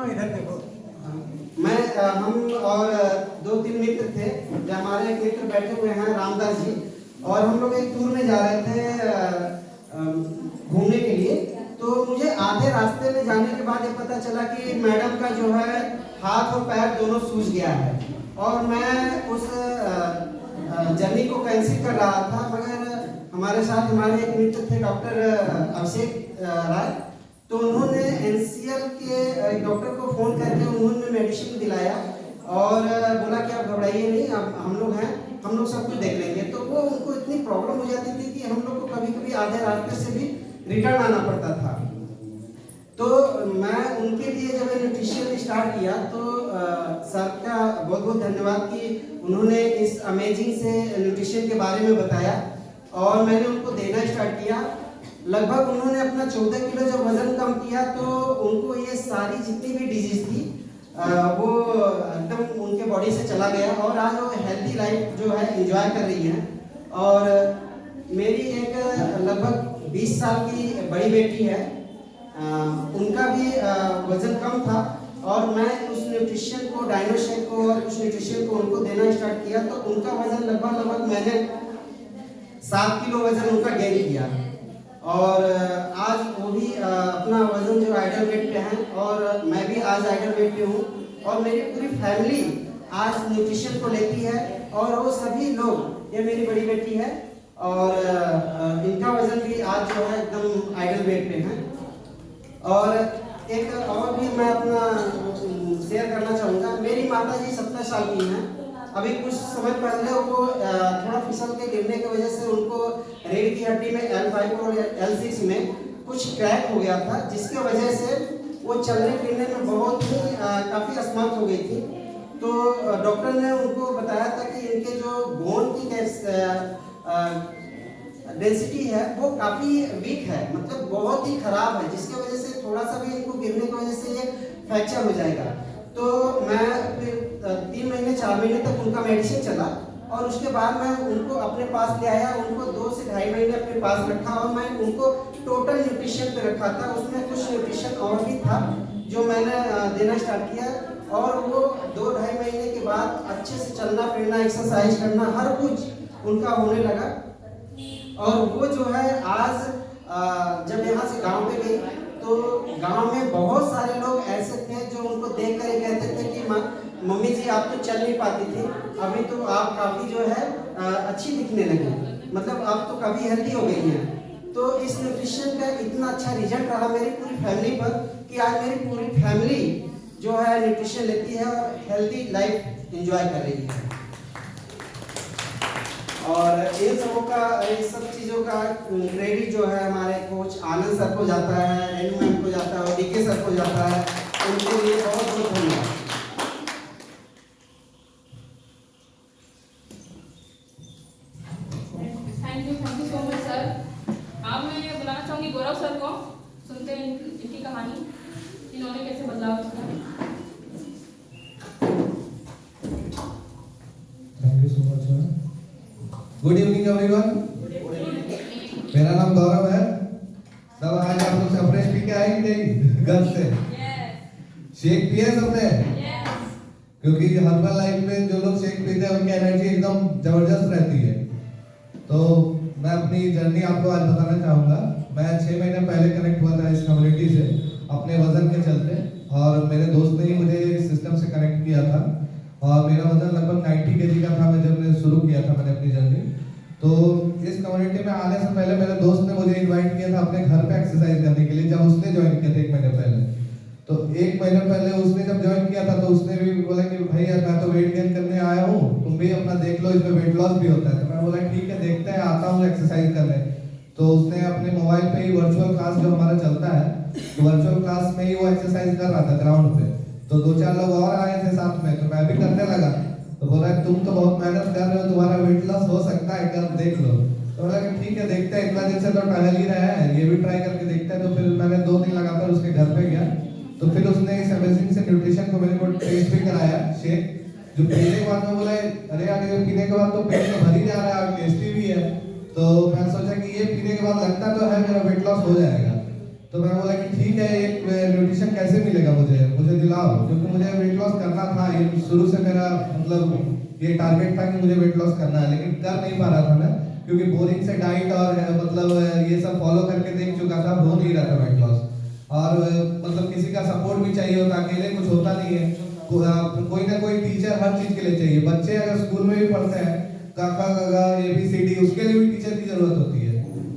इधर देखो, हम और 2-3 मित्र थे, जो हमारे एक मित्र बैठे हुए हैं रामदास जी, और हम लोग एक टूर में जा रहे थे घूमने के लिए। तो मुझे आधे रास्ते में जाने के बाद ये पता चला कि मैडम का जो है हाथ और पैर दोनों सूज गया है और मैं उस जर्नी को कैंसिल कर रहा था। मगर हमारे साथ हमारे एक मित्र थे डॉक्टर अभिषेक राय, तो उन्होंने एनसीएल के एक डॉक्टर को फ़ोन करके उन्होंने मेडिसिन दिलाया और बोला कि आप घबराइए नहीं, अब हम लोग हैं, हम लोग सब कुछ देख लेंगे। तो वो उनको इतनी प्रॉब्लम हो जाती थी कि हम लोग को कभी कभी आधे रास्ते से भी रिटर्न आना पड़ता था। तो मैं उनके लिए जब न्यूट्रिशन स्टार्ट किया तो सर का बहुत बहुत धन्यवाद कि उन्होंने इस अमेजिंग से न्यूट्रिशन के बारे में बताया और मैंने उनको देना स्टार्ट किया। लगभग उन्होंने अपना 14 किलो जब वजन कम किया तो उनको ये सारी जितनी भी डिजीज थी वो एकदम उनके बॉडी से चला गया और आज वो हेल्दी लाइफ जो है एंजॉय कर रही हैं। और मेरी एक लगभग 20 साल की बड़ी बेटी है, उनका भी वजन कम था और मैं उस न्यूट्रिशन को, डायनोशेक को और कुछ न्यूट्रिशन को उनको देना स्टार्ट किया तो उनका वजन लगभग मैंने 7 किलो वजन उनका गेन किया। और आज वो भी अपना वजन जो आइडल वेट पे हैं और मैं भी आज आइडल वेट पे हूँ और मेरी पूरी फैमिली आज न्यूट्रिशन को लेती है और वो सभी लोग, ये मेरी बड़ी बेटी है और इनका वजन भी आज जो है एकदम आइडल वेट पे है। और एक और भी मैं अपना शेयर करना चाहूँगा, मेरी माता जी 70 साल की हैं। अभी कुछ समय पहले वो थोड़ा फिसल के गिरने की वजह से उनको रीढ़ की हड्डी में L5 और L6 में कुछ क्रैक हो गया था, जिसकी वजह से वो चलने फिरने में बहुत ही काफ़ी असमर्थ हो गई थी। तो डॉक्टर ने उनको बताया था कि इनके जो बोन की डेंसिटी है वो काफ़ी वीक है, मतलब बहुत ही खराब है, जिसकी वजह से थोड़ा सा भी इनको गिरने की वजह से ये फ्रैक्चर हो जाएगा। तो मैं फिर 3 महीने 4 महीने तक उनका मेडिसिन चला और उसके बाद मैं उनको अपने पास ले आया, उनको 2 से 2.5 महीने अपने पास रखा और मैं उनको टोटल न्यूट्रिशन पे रखा था। उसमें कुछ न्यूट्रिशन और भी था जो मैंने देना स्टार्ट किया और वो 2-2.5 महीने के बाद अच्छे से चलना फिरना, एक्सरसाइज करना, हर कुछ उनका होने लगा। और वो जो है आज जब यहाँ से गांव पे गई तो गांव में बहुत सारे लोग ऐसे थे जो उनको देख कर कहते थे कि मम्मी जी आप तो चल नहीं पाती थी, अभी तो आप काफ़ी जो है अच्छी दिखने लगी, मतलब आप तो काफ़ी हेल्दी हो गई हैं। तो इस न्यूट्रिशन का इतना अच्छा रिजल्ट रहा मेरी पूरी फैमिली पर कि आज मेरी पूरी फैमिली जो है न्यूट्रिशन लेती है और हेल्दी लाइफ एंजॉय कर रही है। और इन सबों का, इन सब चीज़ों का क्रेडिट जो है हमारे कोच आनंद सर को जाता है, रेनू मैम को जाता है और डीके सर को जाता है। उनके लिए बहुत बहुत धन्यवाद। Thank you so much sir. अब मैं बुलाना चाहूँगी गौरव सर को, सुनते हैं इनकी कहानी, इन्होंने कैसे बदलाव किया। Thank you so much sir. Good evening everyone. मेरा नाम गौरव है। सब आज आप लोग से फ्रेश पी के आए कि नहीं घर से? शेक पिए सबने? क्योंकि हर्बल लाइफ में जो लोग शेक पीते हैं उनकी एनर्जी एकदम जबरदस्त रहती है। तो मैं अपनी जर्नी आपको आज बताना चाहूँगा। मैं 6 महीने पहले कनेक्ट हुआ था इस कम्युनिटी से अपने वजन के चलते, और मेरे दोस्त ने ही मुझे इस सिस्टम से कनेक्ट किया था और मेरा वजन लगभग 90 kg का था मैं जब मैंने शुरू किया था मैंने अपनी जर्नी। तो इस कम्युनिटी में आने से पहले मेरे दोस्त ने मुझे इनवाइट किया था अपने घर पे एक्सरसाइज करने के लिए, जब उसने ज्वाइन किया था 1 महीने पहले। तो 1 महीने पहले उसने जब ज्वाइन किया था तो उसने भी बोला कि भाई यार मैं तो वेट गेन करने आया हूँ, तुम भी अपना देख लो, इसमें वेट लॉस भी होता है। तो मैं बोला ठीक है देखते हैं, आता हूँ एक्सरसाइज करने। तो उसने अपने मोबाइल पे ही वर्चुअल क्लास जो हमारा चलता है, तो वर्चुअल क्लास में ही वो एक्सरसाइज कर रहा था ग्राउंड पे। तो 2-4 लोग और आए थे साथ में, तो मैं भी करने लगा। तो बोला तुम तो बहुत मेहनत कर रहे हो, तुम्हारा वेट लॉस हो सकता है, कर देख लो। तो बोला कि ठीक है देखते हैं, इतना दिन से तो टहल ही रहा है, ये भी ट्राई करके देखते हैं। तो फिर मैंने 2 दिन लगातार उसके घर पे गया। तो फिर उसने इस अमेजिंग से न्यूट्रिशन को मेरे को टेस्ट भी कराया, शेक जो पीने के बाद में बोला अरे यार ये पीने के बाद तो पेट तो भर ही जा रहा है और टेस्टी भी है। तो मैं सोचा कि ये पीने के बाद लगता तो है मेरा वेट लॉस हो जाएगा। तो मैं बोला कि ठीक है एक न्यूट्रिशन कैसे मिलेगा मुझे दिलाओ, क्योंकि मुझे वेट लॉस करना था। ये शुरू से मेरा मतलब ये टारगेट था कि मुझे वेट लॉस करना है, लेकिन कर नहीं पा रहा था मैं, क्योंकि बोरिंग से डाइट और मतलब ये सब फॉलो करके देख चुका था, हो नहीं रहा था वेट लॉस। और मतलब किसी का सपोर्ट भी चाहिए होता, अकेले कुछ होता नहीं है। कोई ना कोई टीचर हर चीज के लिए चाहिए। बच्चे अगर स्कूल में भी पढ़ते हैं काका काका ABCD, उसके लिए भी टीचर की जरूरत होती है।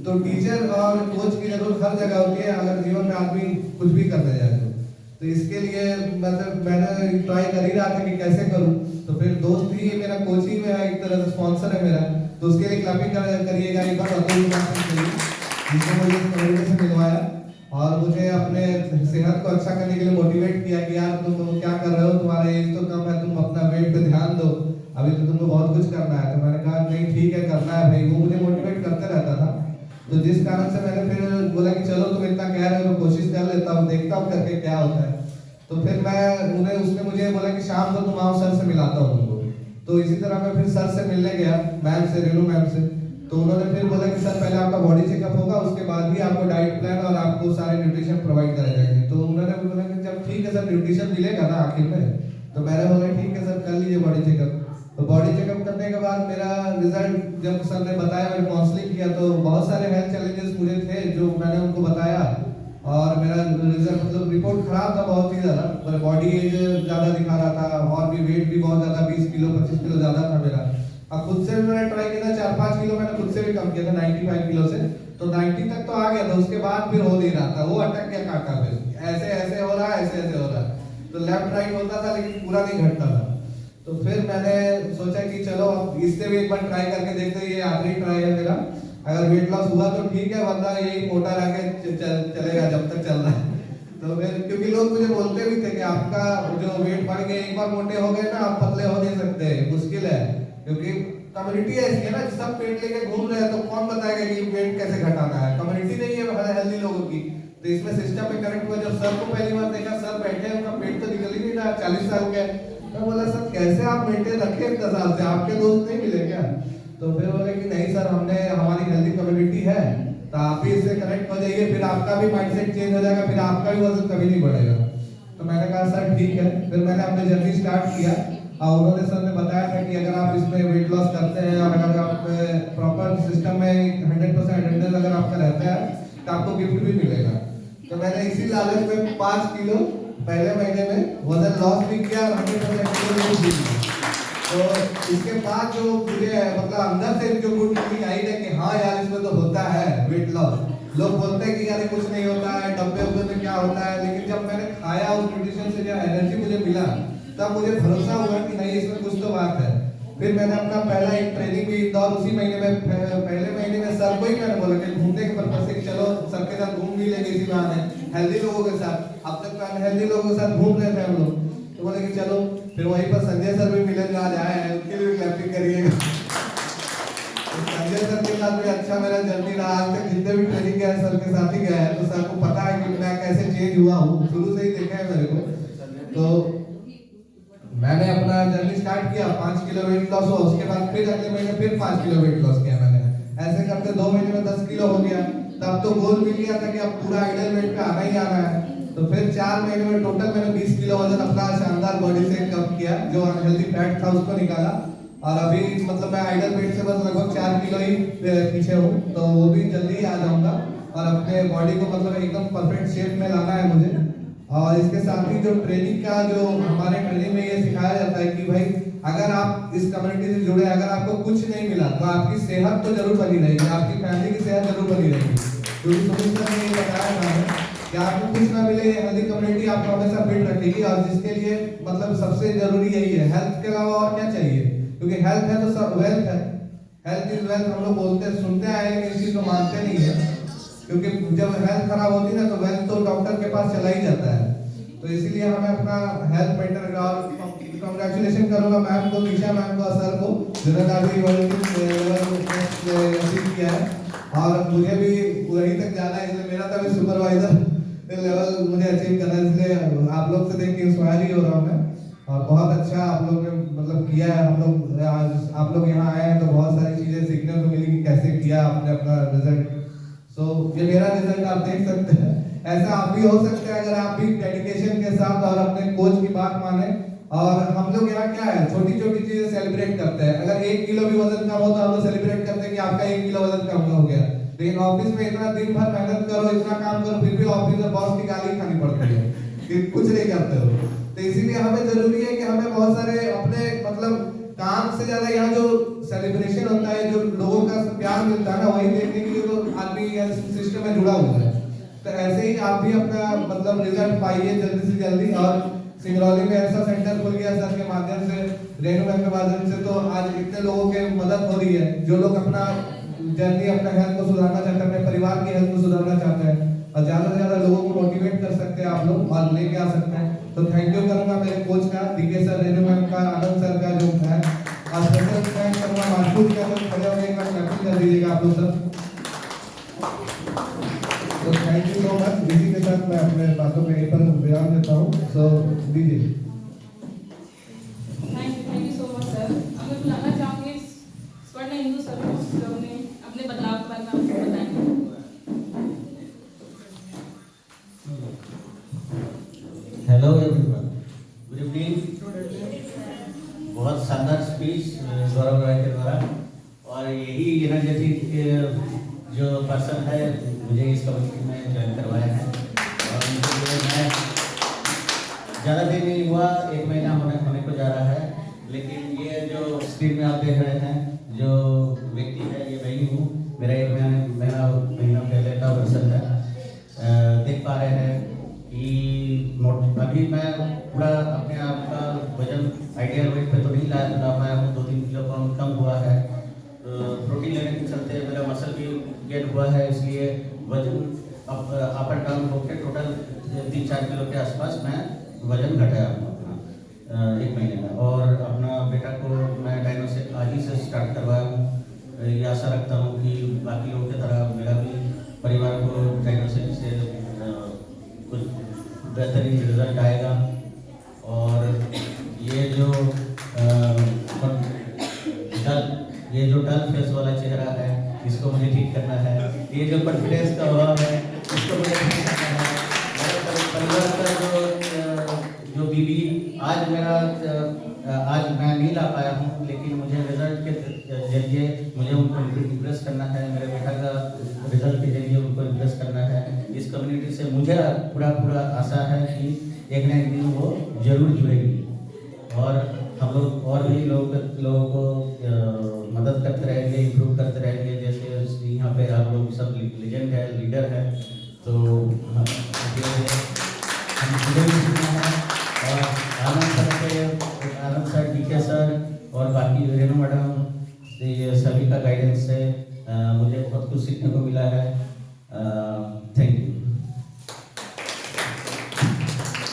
तो टीचर और कोच की जरूरत हर जगह होती है अगर जीवन में आदमी कुछ भी करने जाए तो इसके लिए मतलब मैंने ट्राई कर ही रहा था कि कैसे करूं। तो फिर दोस्त ही मेरा कोचिंग में एक तरह से स्पॉन्सर है मेरा, तो उसके लिए क्लबिंग करिएगा एक बार, जिसने मुझे इस कम्युनिटी से मिलवाया और मुझे अपने सेहत को अच्छा करने के लिए मोटिवेट किया कि यार तुम क्या कर रहे हो, तुम्हारा एज तो कम है, तुम अपना वेट पे ध्यान दो, अभी तो तुमको बहुत कुछ करना है। तो मैंने कहा नहीं ठीक है करना है भाई, वो मुझे मोटिवेट करते रहता था। तो जिस कारण से मैंने फिर बोला कि चलो तुम इतना कह रहे हो तो कोशिश कर लेता हूँ, देखता हूँ करके क्या होता है। तो फिर उसने मुझे बोला कि शाम को तुम आओ, सर से मिलाता हूँ तुमको। तो इसी तरह मैं फिर सर से मिलने गया, मैम से, रेनू मैम से। तो उन्होंने फिर बोला कि सर पहले आपका बॉडी चेकअप होगा, उसके बाद ही आपको डाइट प्लान और आपको सारे न्यूट्रिशन प्रोवाइड कराए जाएंगे। तो उन्होंने बोला कि जब ठीक है सर न्यूट्रिशन मिलेगा ना आखिर में, तो मैंने बोला ठीक है सर कर लीजिए बॉडी चेकअप। तो बॉडी चेकअप करने के बाद मेरा रिजल्ट जब सर ने बताया, मैंने काउंसलिंग किया तो बहुत सारे हेल्थ चैलेंजेस मुझे थे जो मैंने उनको बताया, और मेरा रिजल्ट मतलब रिपोर्ट खराब था बहुत ही ज़्यादा। मेरा बॉडी एज ज़्यादा दिखा रहा था और भी वेट भी बहुत ज़्यादा 20 किलो 25 किलो ज़्यादा था मेरा। अब खुद से भी मैंने ट्राई किया था, 4-5 किलो मैंने खुद से भी कम किया था 95 किलो से, तो 90 तक तो आ गया था। उसके बाद फिर हो नहीं रहा था, वो अटक गया कांटा पे, ऐसे ऐसे हो रहा है, ऐसे ऐसे हो रहा है, तो लेफ्ट राइट होता था लेकिन पूरा नहीं घटता था। तो फिर मैंने सोचा कि चलो अब इससे भी एक बार ट्राई करके देखते हैं, ये आखिरी ट्राई है मेरा। अगर वेट लॉस हुआ तो ठीक है, वरना यही मोटा रह के चलेगा जब तक चल रहा है। तो फिर क्योंकि लोग मुझे बोलते भी थे कि आपका जो वेट बढ़ गया, एक बार मोटे हो गए ना आप पतले हो नहीं सकते, मुश्किल है, क्योंकि कम्युनिटी ऐसी है ना, सब पेट लेके घूम रहे हैं, तो कौन बताएगा कि वेट कैसे घटाना है। कम्युनिटी नहीं है हेल्दी लोगों की, तो इसमें सिस्टम में कनेक्ट हुआ। जब सर को पहली बार देखा, सर बैठे हैं, उनका पेट तो निकल ही नहीं रहा, 40 साल के। मैं बोला सर कैसे आप मेंटेन रखे इतना साल से, आपके दोस्त नहीं मिले क्या? तो फिर बोले कि नहीं सर, हमने हमारी हेल्दी कम्युनिटी है, तो आप भी इससे कनेक्ट हो जाइए, फिर आपका भी माइंडसेट चेंज हो जाएगा, फिर आपका भी वजन कभी नहीं बढ़ेगा। तो मैंने कहा सर ठीक है। फिर मैंने अपनी जर्नी स्टार्ट किया, और उन्होंने सर ने बताया था कि अगर आप इसमें वेट लॉस करते हैं और अगर आप प्रॉपर सिस्टम में 100% अटेंडेंस अगर आपका रहता है तो आपको गिफ्ट भी मिलेगा। तो मैंने इसी लालच में 5 किलो पहले महीने में वजन लॉस भी किया और 100% भी किया। तो इसके बाद जो मुझे मतलब अंदर से जो गुड फीलिंग आई है कि हाँ यार इसमें तो होता है वेट लॉस। लोग बोलते हैं कि यार कुछ नहीं होता है, डब्बे उब्बे में क्या होता है, लेकिन जब मैंने खाया उस न्यूट्रिशन से जो एनर्जी मुझे मिला, तब मुझे भरोसा हुआ कि नहीं इसमें कुछ तो बात है। फिर मैंने अपना पहला एक ट्रेनिंग भी इंदौर उसी महीने में, पहले महीने में सर को ही मैंने बोला कि घूमने के पर्पज से चलो सर के साथ घूम भी लेंगे इसी बहाने हेल्दी लोगों के साथ। अब तक अनहेल्दी लोगों के साथ घूम रहे थे हम लोग, तो बोले कि चलो। फिर वहीं पर संजय सर भी मिले जो आज आए हैं, उनके लिए भी क्लैपिंग करिएगा। संजय सर के साथ भी अच्छा मेरा जर्नी रहा। आज तक जितने भी ट्रेनिंग गया सर के साथ ही गया है, तो सर को पता है कि मैं कैसे चेंज हुआ हूँ, शुरू से ही देखा है मेरे को। तो मैंने अपना जर्नी स्टार्ट किया, 5 किलो वेट लॉस हुआ, उसके बाद फिर अगले महीने फिर 5 किलो वेट लॉस किया मैंने। ऐसे करते 2 महीने में 10 किलो हो गया। तब तो गोल मिल गया था कि अब पूरा आइडल वेट पे आना ही आना है। तो फिर 4 महीने में टोटल मैंने 20 किलो वजन अपना शानदार बॉडी से कम किया, जो अनहेल्दी फैट था उसको निकाला। और अभी मतलब मैं आइडल वेट से बस लगभग 4 किलो ही पीछे हूँ, तो वो भी जल्दी ही आ जाऊंगा। और अपने बॉडी को मतलब एकदम परफेक्ट शेप में लाना है मुझे। और इसके साथ ही जो ट्रेनिंग का जो हमारे ट्रेनिंग में ये सिखाया जाता है कि भाई अगर आप इस कम्युनिटी से जुड़े, अगर आपको कुछ नहीं मिला तो आपकी सेहत तो जरूर बनी रहेगी, आपकी फैमिली की सेहत जरूर बनी रहेगी। क्योंकि सुमित सर ने ये बताया था कि आपको कुछ ना मिले, हेल्दी कम्युनिटी आपको हमेशा फिट रखेगी। और जिसके लिए मतलब सबसे जरूरी यही है, हेल्थ के अलावा और क्या चाहिए, क्योंकि हेल्थ है तो सब वेल्थ है। हेल्थ इज वेल्थ हम लोग बोलते हैं, सुनते आए हैं, लेकिन इस चीज को मानते नहीं है। क्योंकि जब हेल्थ खराब होती है ना तो वेल्थ तो डॉक्टर के पास चला ही जाता है। तो इसीलिए हमें अपना हेल्थ मेंटेन करना। और कांग्रेचुलेशन करूंगा मैम को, निशा मैम को, सर को, जिन्होंने अभी अचीव किया है। और मुझे भी वहीं तक जाना है, इसलिए मेरा तो सुपरवाइजर लेवल मुझे अचीव करना है। इसलिए आप लोग से देख के इंस्पायर ही हो रहा हूँ मैं। और बहुत अच्छा आप लोग ने मतलब किया है। हम लोग आज आप लोग यहाँ आए हैं तो बहुत सारी चीजें सीखने को मिली कि कैसे किया आपने अपना रिजल्ट। सो ये मेरा रिजल्ट आप देख सकते हैं। ऐसा आप भी हो सकते हैं अगर आप भी डेडिकेशन के साथ और अपने कोच की बात माने। और हम लोग यहाँ क्या है, छोटी छोटी चीजें सेलिब्रेट करते हैं। अगर 1 किलो भी वजन कम हो तो हम लोग सेलिब्रेट करते हैं कि आपका 1 किलो वजन कम हो गया। लेकिन ऑफिस में इतना दिन भर मेहनत करो, इतना काम करो, फिर भी ऑफिस में बॉस की गाली खानी पड़ती है कि कुछ नहीं करते हो। तो इसीलिए हमें जरूरी है कि हमें बहुत सारे अपने मतलब काम से ज्यादा यहाँ जो सेलिब्रेशन होता है, जो लोगों का प्यार मिलता है ना, वही देखने के लिए तो आदमी सिस्टम में जुड़ा हुआ है। तो ऐसे ही आप भी अपना मतलब रिजल्ट पाइए जल्दी से जल्दी। और सिंगरौली में ऐसा सेंटर खुल गया सर के माध्यम से, रेणु मैम के माध्यम से, तो आज इतने लोगों के मदद हो रही है जो लोग अपना जर्नी, अपना हेल्थ को सुधारना चाहते हैं, अपने परिवार की हेल्थ को सुधारना चाहते हैं। और ज्यादा से ज्यादा लोगों को मोटिवेट कर सकते हैं आप लोग और लेके आ सकते हैं। तो थैंक यू करूंगा मेरे कोच का, डीके सर, रेणु मैम का, आनंद सर का जो है। और स्पेशल थैंक करूंगा मानसूर का, जो खड़े होकर एक बार क्लैपिंग कर दीजिएगा आप लोग सब। तो थैंक यू सो मच। इसी के साथ मैं अपने बातों में यहीं पर विराम देता हूँ। सो दीजिए। Thank you so much sir. अब मैं बुलाना चाहूँगी स्वर्ण हिंदू सर को, जो उन्हें अपने बदलाव के बारे में आपको बताएंगे। Hello everyone. Good evening. पसंद है, मुझे इस कम्युनिटी में ज्वाइन करवाया है। और मुझे मैं ज़्यादा दिन नहीं हुआ, 1 महीना होने को जा रहा है, लेकिन ये जो स्क्रीन में आप देख रहे हैं जो व्यक्ति है ये मैं ही हूँ। मेरा 1 महीना पहले का वर्षन है। देख पा रहे हैं कि अभी मैं पूरा अपने आप का वजन आइडियल वेट पे तो नहीं ला पाया हूँ, 2-3 किलो कम हुआ है। प्रोटीन लेने के चलते मेरा मसल भी गेन हुआ है, इसलिए वजन अप एंड डाउन होकर टोटल 3-4 किलो के आसपास मैं वजन घटाया हूँ अपना 1 महीने में। और अपना बेटा को मैं डायनो से आज ही से स्टार्ट करवाया हूँ। ये आशा रखता हूँ कि बाकी लोगों की तरह मेरा भी परिवार को डायनो से कुछ बेहतरीन रिजल्ट आएगा। और ये जो डल फेस वाला चेहरा है इसको मुझे ठीक करना है। ये जो कॉन्फिडेंस का अभाव है इसको मुझे ठीक करना है। मेरे परिवार का जो बीबी आज मैं नहीं ला पाया हूँ, लेकिन मुझे रिजल्ट के जरिए मुझे उनको इम्प्रेस करना है। मेरे बेटा का रिजल्ट के जरिए उनको इम्प्रेस करना है। इस कम्युनिटी से मुझे पूरा आशा है कि एक ना एक दिन वो जरूर जुड़ेगी और हम लोग और भी लोगों को मदद करते रहेंगे, इम्प्रूव करते रहेंगे। जैसे यहाँ पे आप लोग सब लीजेंड है, लीडर है, तो हम जुड़े हुए हैं। और आनंद सर, डीके सर और बाकी रेणु मैडम ये सभी का गाइडेंस से मुझे बहुत कुछ सीखने को मिला है। Thank you.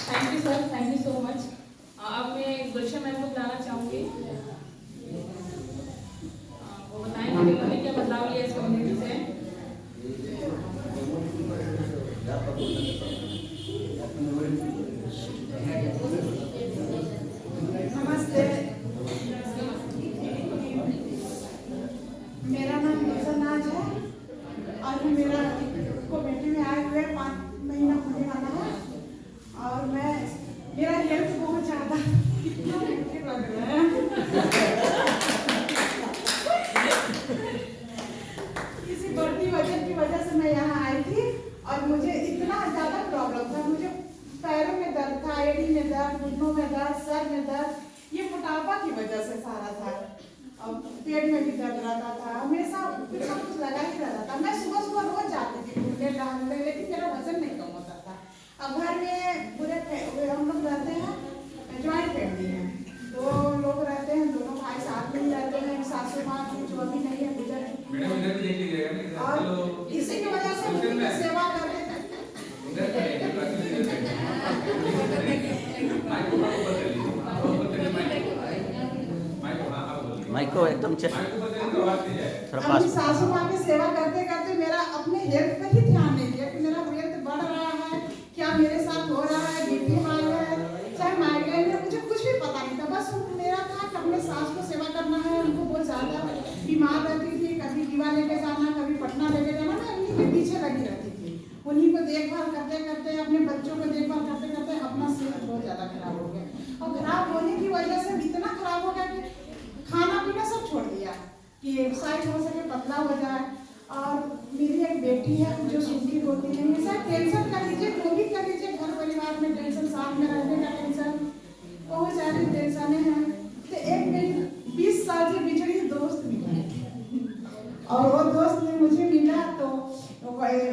Thank you sir, thank you so much. अब मैं गुलशन मैम को बुलाना चाहूँगी, वो बताएंगे कि उन्होंने क्या बदलाव लिया इस कम्युनिटी से। नमस्ते, मेरा नाम नाज है और मेरा कमेटी में आए हुए 5 महीना होने वाला है। और मेरा हेल्थ बहुत ज़्यादा लग रहा है। किसी बढ़ती वजन की वजह से मैं यहाँ आई थी और मुझे इतना ज़्यादा प्रॉब्लम था। मुझे पैरों में दर्द था, एड़ी में दर्द, घुटनों में दर्द, सर में दर्द, ये मोटापा की वजह से सारा था। और पेट में भी दर्द रहता था, हमेशा कुछ ना कुछ लगा ही रहता था। मैं सुबह रोज जाती थी घूमने टहलने, लेकिन मेरा वजन नहीं कम होता था। अब घर में पूरे हम लोग रहते हैं, ज्वाइंट फैमिली है, 2 लोग रहते हैं, दोनों भाई साथ में ही रहते हैं। सासू माँ जो अभी नहीं है, गुजर चुकी है। और इसी की वजह से उनकी सेवा करते थे। माइको एकदम अपनी सासू माँ की सेवा करते करते मेरा अपने हेल्थ पर ही ध्यान नहीं दिया कि मेरा वेट बढ़ रहा है, क्या मेरे साथ हो रहा है, बीपी हाई है, चाहे माइग्रेन है, मुझे कुछ भी पता नहीं था। बस मेरा था कि अपने सास को सेवा करना है। उनको बहुत ज़्यादा बीमार रहती थी, कभी दीवा लेके जाना, कभी पटना लेके जाना, मैं उन्हीं के पीछे लगी रहती थी। उन्हीं को देखभाल करते करते, अपने बच्चों को देखभाल करते करते अपना सेहत बहुत ज़्यादा खराब हो गया। और खराब होने की वजह से इतना खराब हो गया कि खाना पीना सब छोड़ दिया कि एक्सरसाइज हो सके, पतला हो जाए। और मेरी एक बेटी है जो सूखी होती है, ये सब टेंशन कर लीजिए, जो भी कर लीजिए, घर परिवार में टेंशन, साथ में रहने का टेंशन, बहुत सारी टेंशनें हैं। तो एक मेरी 20 साल से बिछड़ी दोस्त मिली और वो दोस्त ने मुझे मिला तो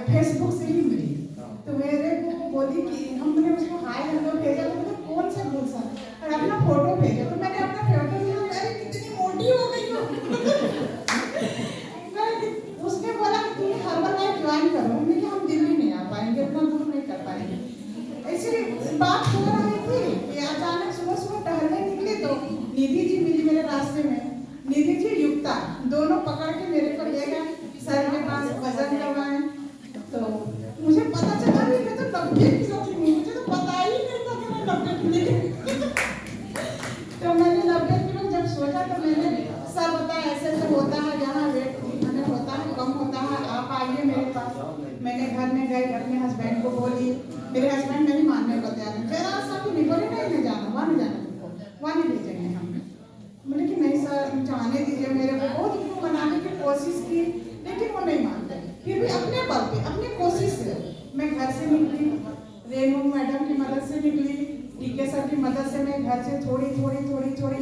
फेसबुक से ही मिली। तो मेरे को बोली कि हमने उसको हाय हेलो भेजा, तो कौन सा बोल सकता और अपना फोटो भेजा। तो मैंने अपना फोटो भेजा, अरे कितनी मोटी हो गई हो। उसने बोला कि तुम हर्बल लाइफ ज्वाइन करो। हमने कहा हम दिल्ली नहीं आ पाएंगे, इतना दूर नहीं कर पाएंगे। ऐसी बात हो रही थी कि अचानक सुबह टहलने निकले तो निधि जी मिली मेरे रास्ते में। निधि जी युक्ता दोनों पकड़ के मेरे को ले गए सर के पास, वजन करवाए। तो मुझे पता चला कि मैं तो 90 किलो की हूँ, मुझे तो पता ही नहीं था कि मैं 90 किलो की। तो मैंने 90 किलो जब सोचा तो मैंने सर बताया ऐसे ऐसे होता है, यहाँ वेट होता है, कम होता है, आप आइए मेरे पास। मैंने घर में गई, अपने हस्बैंड को बोली, मेरे हस्बैंड नहीं मानने को तैयार नहीं। मेरा साथ नहीं बोले नहीं जाना, वहाँ नहीं जाना, तुमको वहाँ नहीं भेजेंगे हम। बोले कि नहीं सर जाने दीजिए मेरे को। बहुत उनको मनाने की कोशिश की लेकिन वो नहीं मानते। फिर भी अपने अपने बल पे, अपनी कोशिश से मैं घर से निकली, रेनू मैडम की मदद से निकली, टीके सर की मदद से मैं घर से थोड़ी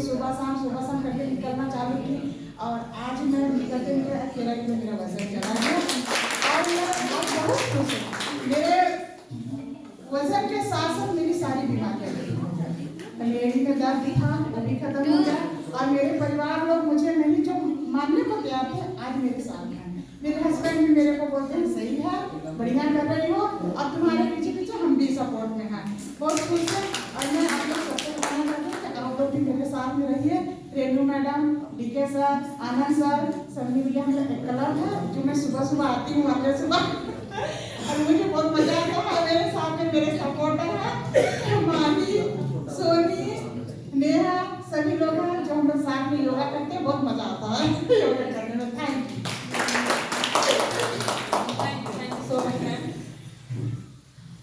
सुबह शाम करके निकलना चालू की और आज मैं निकलते हुए 13 किलो मेरा वजन चला गया और मैं बहुत खुश हूँ। मेरे वजन के साथ साथ मेरी सारी बीमारियां कलेड़ी में दर्द था वो भी खत्म हो गया और मेरे परिवार लोग मुझे नहीं जो मानने को तैयार थे आज मेरे साथ हैं। मेरे हस्बैंड भी मेरे को बोलते हैं सही है, बढ़िया कर रही हो और तुम्हारे पीछे हम भी सपोर्ट में हैं। बहुत खुश है और मैं आप लोग सबको बताना चाहती हूँ कि आप लोग भी मेरे साथ में रहिए। रेनू मैडम, डीके सर, आनंद सर, सभी भैया मेरा एक क्लब है जो मैं सुबह आती हूँ आगे सुबह और मुझे बहुत मजा आता है। मेरे साथ में मेरे सपोर्टर है मानी, सोनी, नेहा, सभी लोग हैं जो हम लोग साथ में योगा करते हैं। बहुत मजा आता है योगा करने में। Thank you so much ma'am.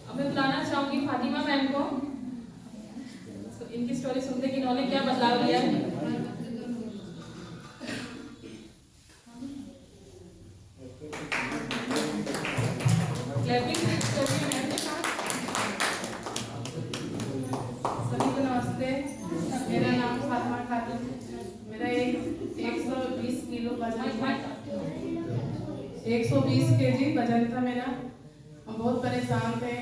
अब मैं बुलाना चाहूंगी फातिमा मैम को। इनकी स्टोरी सुनते कि इन्होंने क्या बदलाव लिया है। सभी को नमस्ते। मेरा नाम फातिमा खातून। मेरा 120 किलो वजन था, 120 केजी वजन था मेरा। हम बहुत परेशान थे,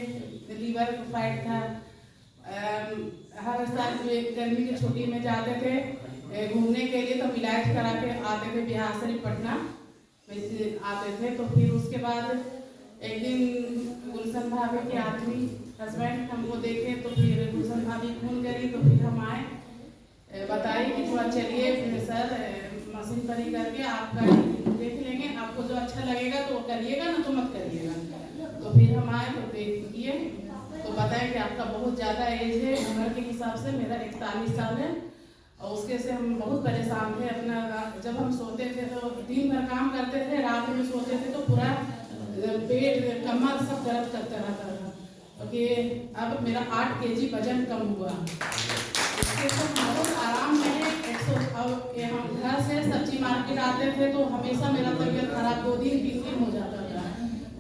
लीवर फाइट था। हर साल गर्मी की छुट्टी में जाते थे घूमने के लिए, तो इलाज करा के आते थे बिहार से पटना वैसे आते थे। तो फिर उसके बाद एक दिन गुलशन भाभी के आदमी हस्बैंड हमको देखे, तो फिर गुलशन भाभी फोन करी, तो फिर हम आए, बताई कि थोड़ा चलिए सर मशीन पर ही करके आपका देख लेंगे, आपको जो अच्छा लगेगा तो करिएगा ना तो मत करिएगा। तो फिर हम आए तो देख किए तो बताया कि आपका बहुत ज़्यादा एज है, उम्र के हिसाब से मेरा 41 साल है और उसके से हम बहुत परेशान थे। अपना जब हम सोते थे तो दिन भर काम करते थे, रात में सोते थे तो पूरा पेट कमर सब दर्द करता रहता था। क्योंकि अब मेरा 8 केजी वजन कम हुआ, इसके तो बहुत आराम रहे। अब हम घर से सब्जी मार्केट आते थे तो हमेशा मेरा तबीयत खराब 2 दिन 3 दिन हो जाता था।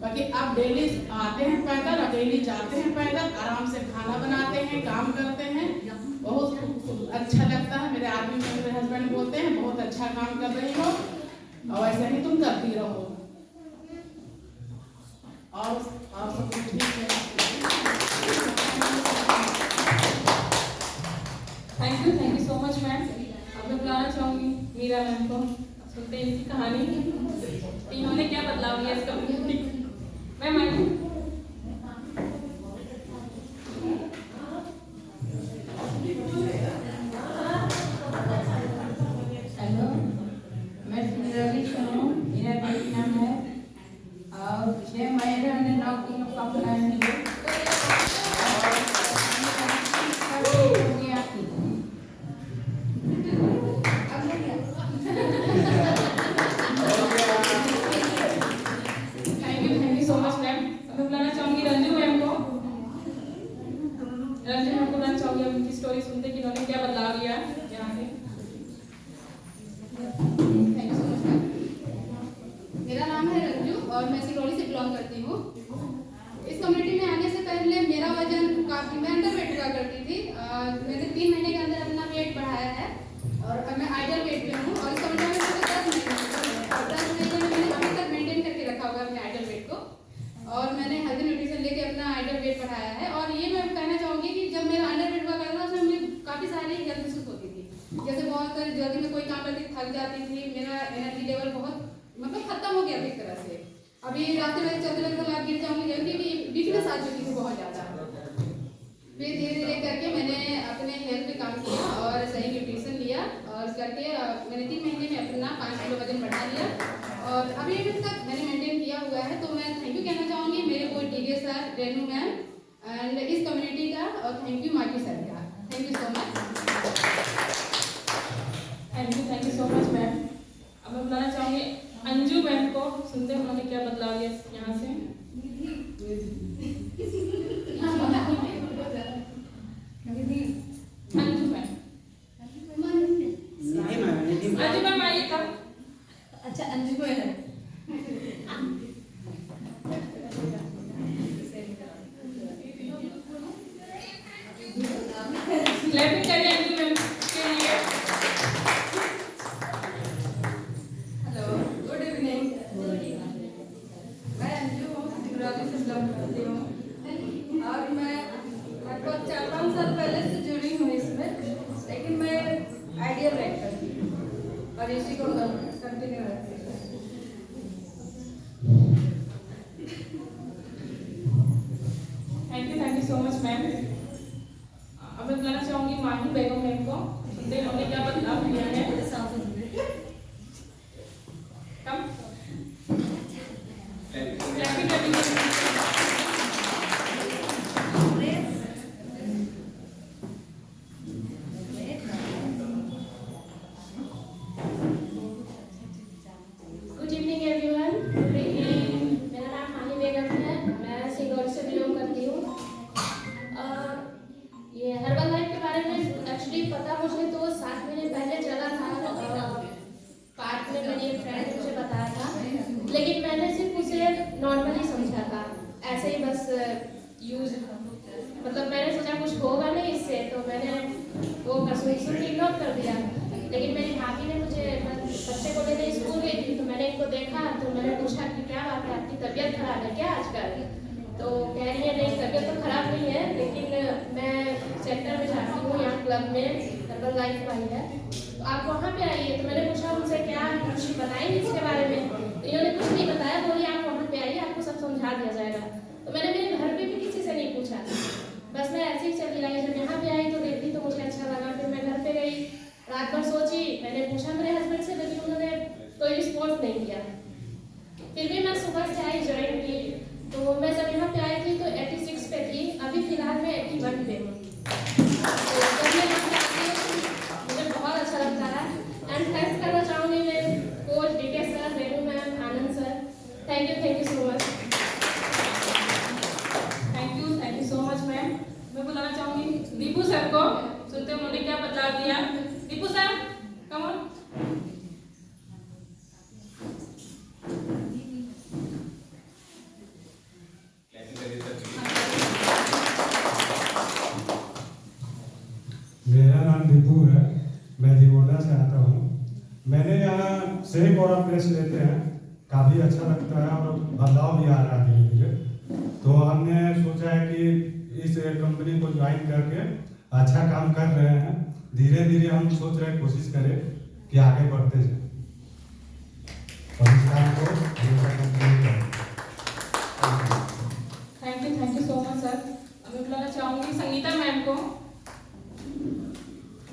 बाकी अब डेली आते हैं पैदल और डेली जाते हैं पैदल, आराम से खाना बनाते हैं, काम करते हैं, बहुत अच्छा लगता है। मेरे आदमी मेरे हस्बैंड बोलते हैं बहुत अच्छा काम कर रही हो और ऐसा ही तुम करती रहो और सब कुछ ठीक है। Thank you so much ma'am. अब मैं बुलाना चाहूंगी मीरा मैम को। सुनते हैं इनकी कहानी, इन्होंने क्या बदलाव लिया इस कम्युनिटी। मैम आइए। हेलो, मैं सुंदरी सोनू, मेरा बेटी नाम है और 6 महीने में 9 किलो कम करनी है thank you so much ma'am. अब मैं बुलाना चाहूंगी रंजू मैम को। रंजू मैम को बुलाना चाहूंगी अब इनकी स्टोरी सुनते कि इन्होंने क्या बदलाव लिया यहाँ से। Thank you so much ma'am. मेरा नाम है रंजू और मैं सिरोही से बिलोंग करती हूँ। इस कम्युनिटी में आने से पहले मेरा वजन काफ़ी, मैं अंडर वेट हुआ करती थी। मैंने 3 महीने के अंदर अपना वेट बढ़ाया है और अब मैं आइडियल वेट पे हूँ और इस कम्युनिटी में मुझे 10 महीने में मैंने अभी तक मेंटेन करके रखा हुआ है अपने आइडियल वेट को और मैंने हेल्दी न्यूट्रिशन लेके अपना आइडियल वेट बढ़ाया है। और ये मैं कहना चाहूँगी कि जब मेरा अंडर वेट हुआ करता था उसमें मुझे काफ़ी सारी हेल्थ इश्यूज होती थी, जैसे बहुत जल्दी में कोई काम करती थक जाती थी, मेरा एनर्जी लेवल बहुत मतलब खत्म हो गया था एक तरह से। अभी रास्ते में चलते लगते मैं गिर जाऊंगी क्योंकि वीकनेस आ चुकी थी बहुत ज़्यादा। फिर धीरे धीरे करके मैंने अपने हेल्थ पे काम किया और सही न्यूट्रिशन लिया और करके मैंने 3 महीने में अपना 5 किलो वजन बढ़ा लिया और अभी तक मैंने मेंटेन किया हुआ है। तो मैं थैंक यू कहना चाहूँगी मेरे को D K sir, Renu ma'am and इस कम्युनिटी का और थैंक यू मार्टी सर का। Thank you so much. Thank you so much ma'am. अब मैं बुलाना चाहूंगी अंजू मैम को। सुनते हैं उन्होंने क्या बदलाव लिया यहाँ से। अंजू मैम, अंजू मैम आइए कब। अच्छा अंजू को है क्लैपिंग करिए अंजू मैम के लिए। Hello, good evening. मैं अंजू हूँ, सिंगरौली से बिलोंग करती हूँ और मैं लगभग 4-5 साल पहले से जुड़ी हूँ इसमें, लेकिन मैं आइडियल राइट करती हूँ और इसी को कंटिन्यू रखती हूँ। Thank you so much ma'am. अब मैं बुलाना चाहूंगी माही बेगम मैम को, सुनते हैं उन्होंने क्या बदलाव किया है। कम क्लैपिंग कर दीजिए। Good evening everyone. Good evening. मेरा नाम माही बेगम है, मैं सिंगरौली से बिलोंग करती हूँ। ये हर्बल लाइफ के बारे में एक्चुअली पता मुझे तो 7 महीने पहले चला था। पार्क में मेरी एक फ्रेंड ने मुझे बताया था, लेकिन मैंने सिर्फ उसे नॉर्मली समझा था, ऐसे ही बस यूज, मतलब मैंने सोचा कुछ होगा नहीं इससे, तो मैंने वो सुन इग्नोर कर दिया। लेकिन मेरी भाभी ने मुझे, बच्चे को लेकर स्कूल गई थी तो मैंने इनको देखा, तो मैंने पूछा कि क्या बात है, आपकी तबीयत खराब है क्या आजकल? तो कह रही है नहीं तबीयत तो खराब नहीं है, लेकिन मैं सेक्टर में जाती हूँ, यहाँ क्लब में हर्बल लाइफ आई है, तो आप वहाँ पे आइए। तो मैंने पूछा उनसे क्या कुछ बताएंगे इसके बारे में, तो इन्होंने कुछ नहीं बताया, बोली आप वहाँ पे आइए आपको सब समझा दिया जाएगा। तो मैंने मेरे घर पे भी किसी से नहीं पूछा, बस मैं ऐसे ही चली आई। जब यहाँ पे आई तो देखी तो मुझे अच्छा लगा, फिर मैं घर पे गई, रात भर सोची, मैंने पूछा मेरे हस्बैंड से, लेकिन उन्होंने कोई रिस्पॉन्स नहीं किया। फिर भी मैं सुबह से आई, ज्वाइन की, तो मैं जब यहाँ पे आई थी तो 86 पे थी, अभी फिलहाल मैं 81 पे हूँ। तो जब मैं यहाँ पे आती हूँ मुझे बहुत अच्छा लगता है। एंड थैंक्स करना चाहूँगी मेरे coach D K sir, Renu ma'am, Anand sir, thank you so much. Thank you so much ma'am. मैं बुलाना चाहूंगी दीपू सर को, सुनते हैं उन्होंने क्या बदलाव दिया। Deepu sir come on. मेरा नाम दीपू है, मैं दिगोटा से आता हूँ। मैंने यहाँ शेक और प्रेस लेते हैं, काफ़ी अच्छा लगता है और बदलाव भी आ रहा है धीरे धीरे। तो हमने सोचा है कि इस कंपनी को ज्वाइन करके अच्छा काम कर रहे हैं, धीरे धीरे हम सोच रहे हैं, कोशिश करें कि आगे बढ़ते जाए और इस काम को कंप्लीट करें। Thank you so much sir. अब मैं बुलाना चाहूंगी संगीता मैम को,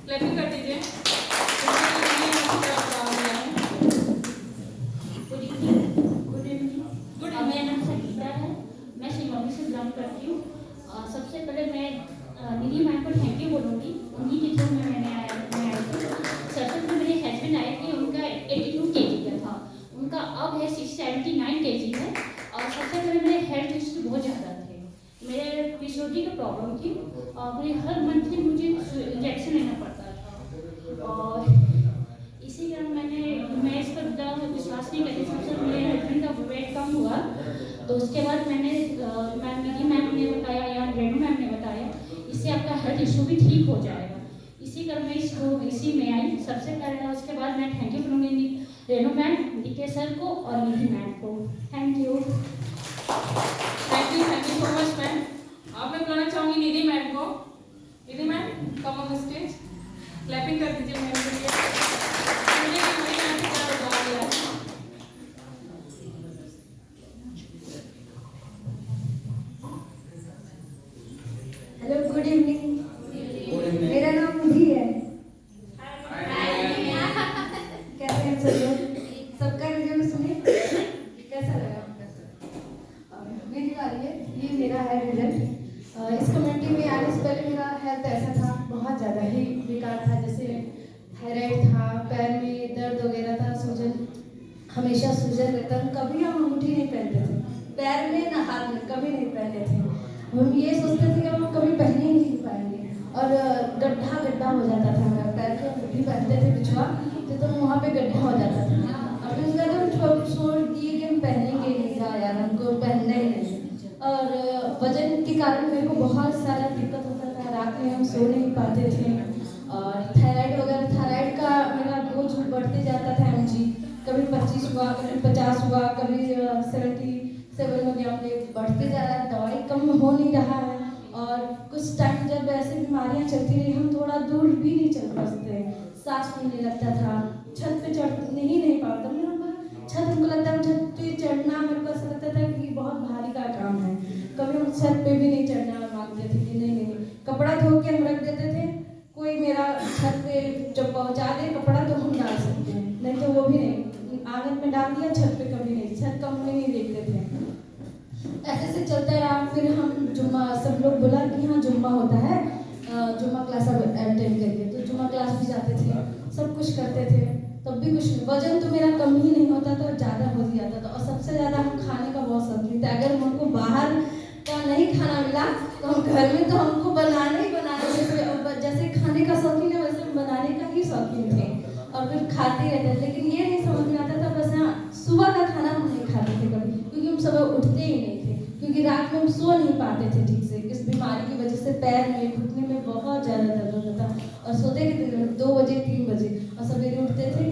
क्लैपिंग कर दीजिए। Good evening. मेरा नाम संगीता है, मैं सिंगरौली से बिलोंग करती हूँ। सबसे पहले मैं निधि मैम को थैंक यू बोलूँगी, उन्हीं के थ्रू मैं आई थी। सबसे पहले मेरे हस्बैंड आए थे, उनका 82 kg का था, उनका अब है 79 kg है। और सबसे पहले मेरे हेल्थ इश्यू बहुत ज़्यादा थे, मेरे पीसीओडी की प्रॉब्लम थी और मुझे हर मंथली मुझे इंजेक्शन लेना पड़ता था। और इसी कारण मैं इस पर विश्वास नहीं करती। सबसे मेरे हस्बैंड का वेट कम हुआ, तो उसके बाद मैंने निधि मैम ने बताया या रेनू मैम ने बताया, इससे आपका हेल्थ इशू भी ठीक हो जाएगा। इसी कारण मैं इसी में आई सबसे पहले। उसके बाद मैं थैंक यू करूँगी रेनू मैम, डीके सर को और निधि मैम को। Thank you so much ma'am. अब मैं बुलाना चाहूंगी निधि मैम को। Nidhi ma'am come on stage, clapping कर दीजिए मैम के लिए। Hello, good evening. मेरा नाम निधि है। कैसे हैं सब लोग? सबका रिजल्ट सुने, कैसा लगा? मेरी बारी है, ये मेरा है रिजल्ट। इस कम्युनिटी में आने से पहले मेरा हेल्थ ऐसा था, बहुत ज़्यादा ही बेकार था। जैसे थायराइड था, पैर में दर्द वगैरह था, सूजन, हमेशा सूजन रहता था। कभी हम अंगूठी नहीं पहनते थे, पैर में ना हाथ में, कभी नहीं पहने थे। हम ये सोचते थे कि हम कभी पहने ही नहीं पाएंगे, और गड्ढा गड्ढा हो जाता था। हमारे पैर की अंगूठी पहनते थे बिछुआ, तो वहाँ पे गड्ढा हो जाता था। अब उसका जब छोड़ दिए कि हम पहनेंगे नहीं, यार हमको पहनना ही नहीं। और वजन के कारण मेरे को बहुत सारा दिक्कत होता था। रात में हम सो नहीं पाते थे। और थायराइड वगैरह, थायराइड का मेरा बोझ बढ़ते जाता था mg, कभी 25 हुआ, कभी 50 हुआ, कभी 77 हो गया, बढ़ते जा रहा है, दवाई कम हो नहीं रहा है। और कुछ टाइम जब ऐसे बीमारियां चलती रही, हम थोड़ा दूर भी नहीं चल पाते, सांस फूलने लगता था, छत पे चढ़ ही नहीं पाता। मेरा छत, हमको लगता है छत पे चढ़ना, मेरे को ऐसा लगता था कि बहुत भारी का काम है। कभी हम छत पे भी नहीं चढ़ना मांगते थे कि नहीं, कपड़ा धो के हम रख देते थे, कोई मेरा छत पे जब पहुंचा दे कपड़ा तो हम डाल सकते हैं, नहीं तो वो भी नहीं, आंगन में डाल दिया, छत पे कभी नहीं, छत कम में नहीं देखते थे। ऐसे से चलता रहा। फिर हम जुम्मा, सब लोग बोला कि हाँ जुम्मा होता है, जुम्मा क्लास अटेंड करिए, तो जुम्मा क्लास भी जाते थे, सब कुछ करते थे, तब भी कुछ नहीं, वजन तो मेरा कम ही नहीं होता था, ज़्यादा हो जाता था। और सबसे ज़्यादा हम खाने का बहुत शौकीन थे, अगर हमको बाहर का नहीं खाना मिला तो हम घर में तो हमको बनाना ही बनाना, जैसे खाने का शौकीन है वैसे बनाने का ही शौकीन थे, और फिर खाते रहते। लेकिन ये नहीं समझ में आता था, बस हाँ सुबह का खाना हम नहीं खाते थे कभी, क्योंकि हम सुबह उठते ही नहीं थे, क्योंकि रात में हम सो नहीं पाते थे ठीक से। इस बीमारी की वजह से पैर में, घुटने में बहुत ज़्यादा दर्द होता था, और सोते के 2 बजे 3 बजे, और सवेरे उठते थे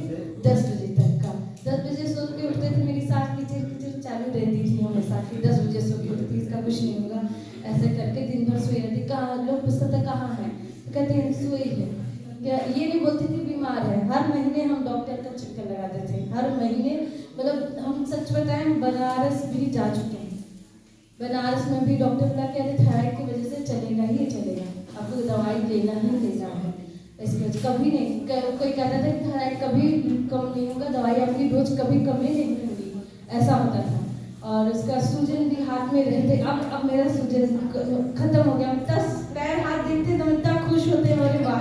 10 बजे तक का। 10 बजे सो के उठते थे, मेरी सांस किचिर किचिर चालू रहती थी हमेशा कि 10 बजे सो के उठती, इसका कुछ नहीं होगा, ऐसे करके दिन भर सोई रहती। कहाँ लोग पूछते कहाँ है, कहते हैं सोई है, क्या ये नहीं बोलती थी बीमार है। हर महीने हम डॉक्टर का चक्कर लगाते थे, हर महीने, मतलब हम सच बताएं बनारस भी जा चुके हैं, बनारस में भी डॉक्टर बोला कहते थायराइड की वजह से चलेगा ही चलेगा, आपको दवाई लेना ही लेना है। इसके कभी नहीं, कोई कहता था कि थायराइड कभी कम नहीं होगा, दवाई आपकी डोज कभी कम ही नहीं होगी, ऐसा होता था। और उसका सूजन भी हाथ में रहते, अब मेरा सूजन खत्म हो गया, 10 पैर हाथ देखते तो इतना खुश होते हैं, अरे वाह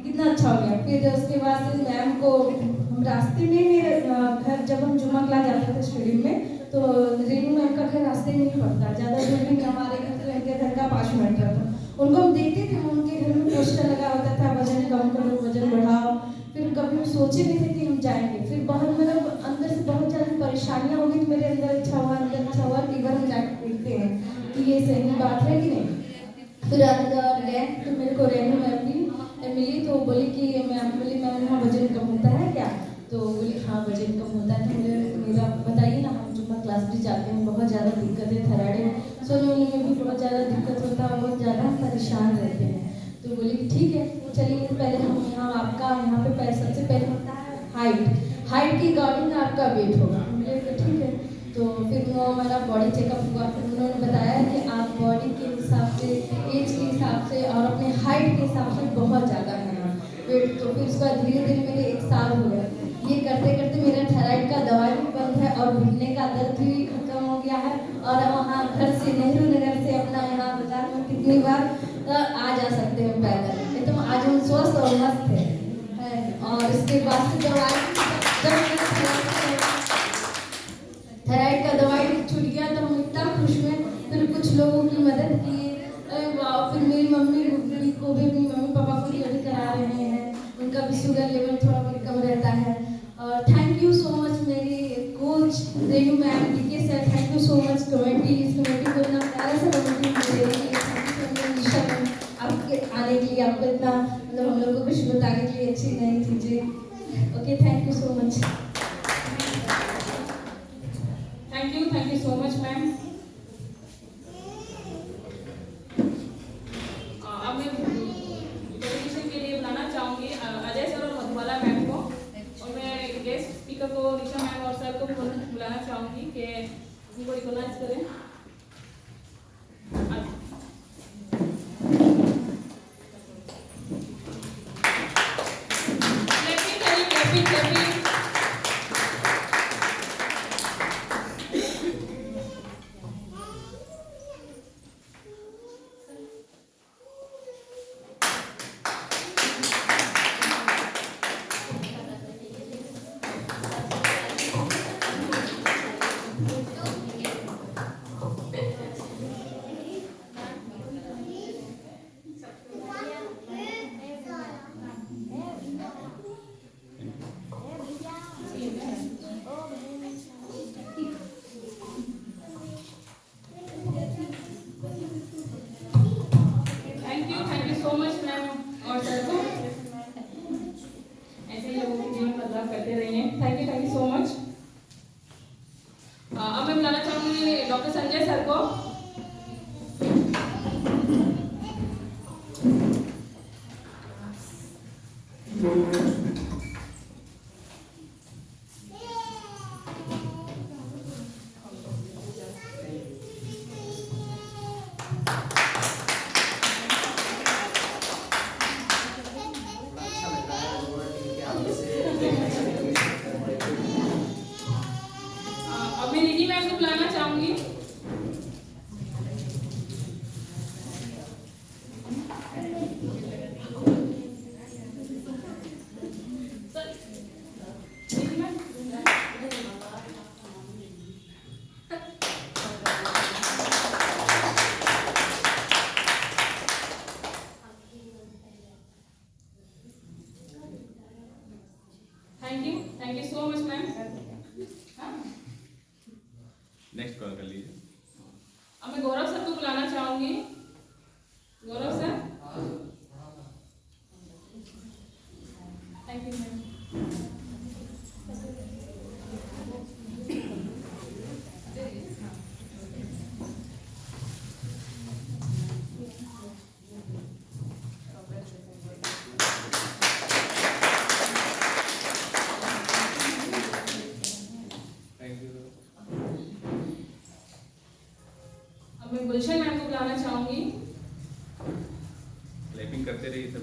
कितना अच्छा हो गया। फिर उसके बाद से मैम को, हम रास्ते में मेरे घर, जब हम जुम्मा क्लास जाते थे स्टेडियम में, तो रेनू मैम का घर रास्ते में ही पड़ता, ज़्यादा दूर नहीं, हमारे घर से उनके घर का 5 मिनट का था। उनको हम देखते थे, उनके घर में पोस्टर लगा होता था, वजन कम करो, वजन बढ़ाओ। फिर कभी हम सोचे नहीं थे कि हम जाएंगे। फिर बहुत, मतलब अंदर से बहुत ज़्यादा परेशानियाँ हो गई, तो मेरे अंदर इच्छा हुआ कि इधर हम जाकर देखते हैं कि ये सही बात है कि नहीं। फिर अंदर गए तो मेरे को रेनू मैम भी मिली, तो बोली कि मैम बोली मैम यहाँ वजन कम होता है क्या, तो बोली हाँ वजन कम होता है, तो मेरा बताइए ना, हम जुम्मा क्लास भी जाते हैं, बहुत ज़्यादा दिक्कत है, थायराइड सोने वोने में भी बहुत ज़्यादा दिक्कत होता है, बहुत ज़्यादा परेशान रहते हैं। तो बोली कि ठीक है चलिए, पहले हम यहाँ आपका यहाँ पे सबसे पहले होता है हाइट के अकॉर्डिंग आपका वेट होगा। मुझे ठीक है, तो फिर वो हमारा बॉडी चेकअप हुआ, फिर उन्होंने बताया कि आप बॉडी के हिसाब से, एज के हिसाब से और अपने हाइट के हिसाब से बहुत ज़्यादा है वेट। तो फिर उसका धीरे धीरे मेरे 1 साल हो गया, ये करते करते मेरा थायराइड का दवाई भी बंद है, और घुटने का दर्द भी खत्म हो गया है। और वहाँ घर से, नेहरू नगर से अपना यहाँ बाजार में कितनी बार आ जा सकते हैं पैदल, नहीं तो आज हम स्वस्थ और मस्त है। और इसके बाद से दवाई, थायराइड का दवाई छूट गया तो हम इतना खुश हुए। फिर कुछ लोगों की मदद की, फिर मेरी मम्मी को भी, अपनी मम्मी पापा को भी अभी करा रहे हैं, उनका भी शुगर लेवल थोड़ा बहुत कम रहता है। और थैंक यू सो मच मेरी coach Renu ma'am, D K sir, thank you so much committee, इस कमेटी को इतना प्यारा सा कमेटी देने के लिए, आपके आने के लिए, आपको इतना मतलब हम लोग को कुछ बताने के लिए अच्छी नई चीज़ें। Okay, thank you so much. Thank you so much ma'am. अब मैं प्रेजेंटेशन के लिए बुलाना चाहूँगी अजय सर और मधुबाला मैम को, और मैं गेस्ट स्पीकर को निशा मैम और सर को बुलाना चाहूँगी कि उनको रिकॉग्नाइज करें। क्लैपिंग करिए, क्लैपिंग। विजय सर को। अब मैं निधि मैम को बुलाना चाहूंगी। Thank you so much ma'am. Next call कर लीजिए। अब मैं गौरव सर को बुलाना चाहूंगी। गौरव सर। Thank you ma'am. अब मैं गुलशन मैम को बुलाना चाहूंगी। क्लैपिंग करते रहिए सब।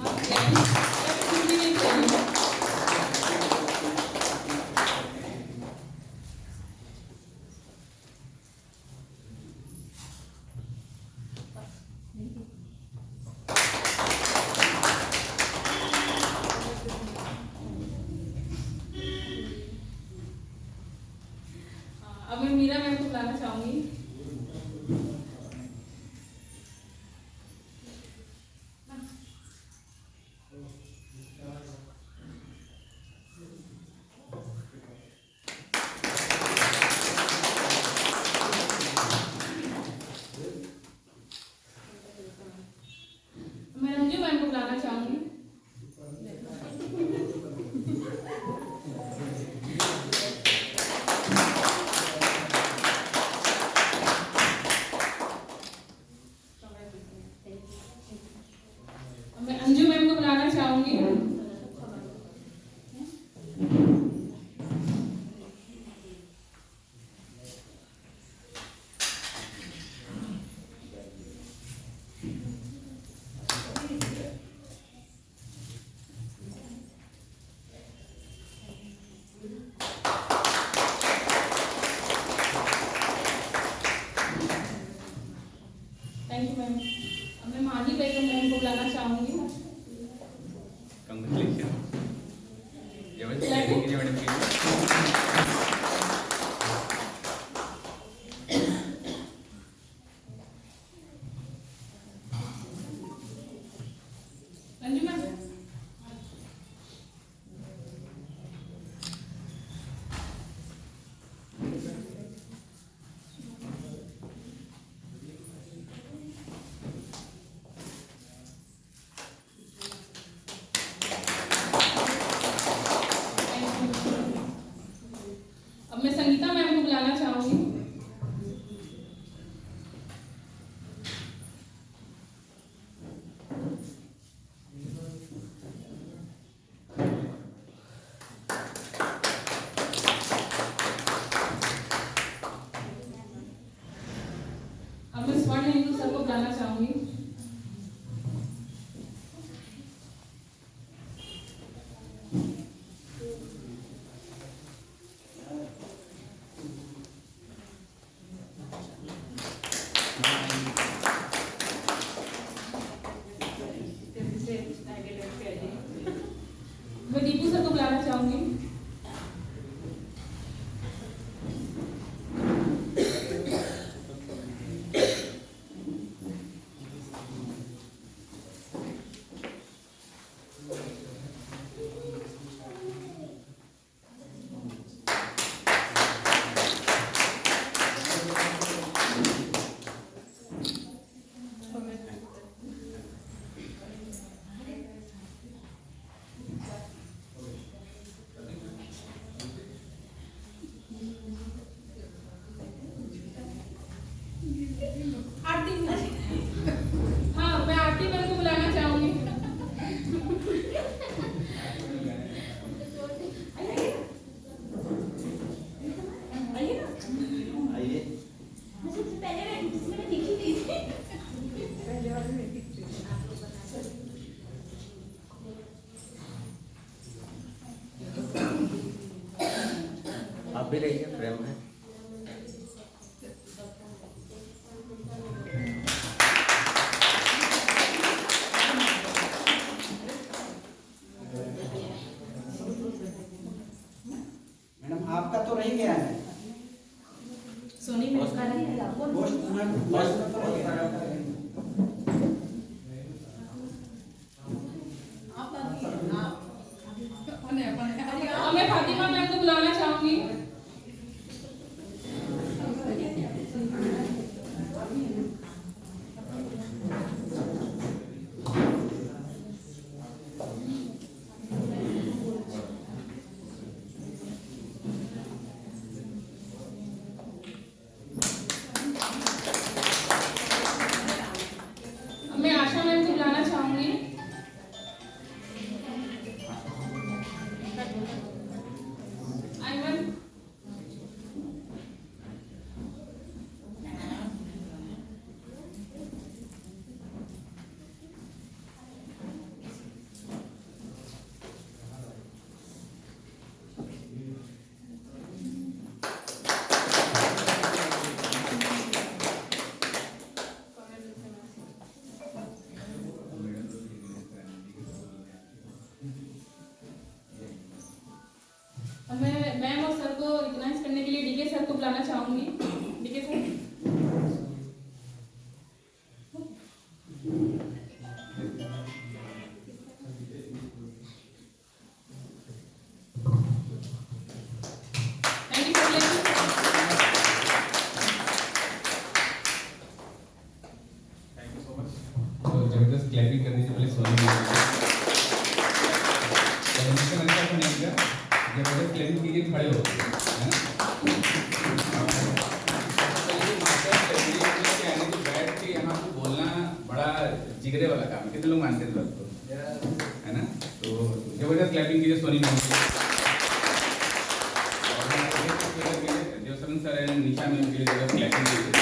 अब मैं मीरा मैम को बुलाना चाहूंगी। मैं रंजू मैम को बुलाना चाहूंगी। मैं अंजू मैम को बुलाना चाहूंगी। Thank you ma'am. अब मैं माही बेगम मैम को बुलाना चाहूंगी। कंग्रेचुलेशन। मैडम की रंजू मैम। अब मैं संगीता मैम को बुलाना चाहूंगी। अब मैं स्वर्ण हिंदू सर को बुलाना चाहूंगी। मैं दीपू सर को बुलाना चाहूंगी। आरती हाँ, मैं आरती मैम को बुलाना चाहूंगी। आइए। मैं सबसे पहले बैठी जिसमें मैं दिखी नहीं थी। आप भी रहिए फ्रेम में। मैडम आपका तो रह गया है सोनी में उसका नहीं है पोस्ट में तो रह गया है। और मैं फातिमा मैम को बुलाना चाहूंगी। मैं आशा मैम को बुलाना चाहूंगी। आइमन, मैं मैम और सर को रिकॉग्नाइज करने के लिए डीके सर को बुलाना चाहूंगी। D K sir. Thank you sir. Thank you so much. तो जबरदस्त क्लैपिंग करने से पहले सोनी नहीं किया, जबरदस्त क्लैपिंग कीजिए, खड़े हो, है ना? बैठ के यहाँ पे बोलना बड़ा जिगरे वाला काम है। कितने लोग मानते हैं बात को, है ना? तो जबरदस्त क्लैपिंग कीजिए सोनी मैम की। Devsaran sir and Nisha ma'am के लिए जबरदस्त क्लैपिंग कीजिए।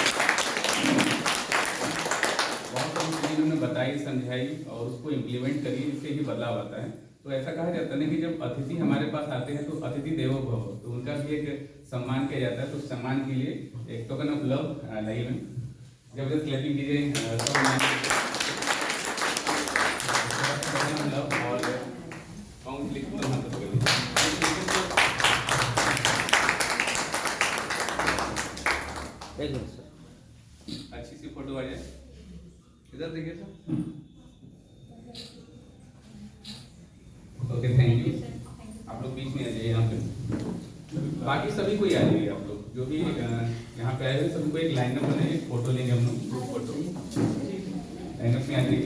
बहुत सारी चीजें उन्होंने बताई, समझाई और उसको इम्प्लीमेंट करिए, इससे ही बदलाव आता है। तो ऐसा कहा जाता है कि जब अतिथि हमारे पास आते हैं तो अतिथि देवो भव, तो उनका भी एक सम्मान किया जाता है। तो सम्मान के लिए एक टोकन ऑफ लव लाइए मैम, जबरदस्त क्लैपिंग कीजिए सब लव और एक मिनट सर। अच्छी सी फोटो आ जाए, इधर देखिए सर। Okay, thank you. आप लोग बीच में आ जाइए यहाँ पे। बाकी सभी को आ जाइए आप लोग, जो भी यहाँ पे आए हुए सभी को एक लाइनअप बनाइए, फोटो लेंगे हम लोग, फोटो लाइनअप में आ जाइए।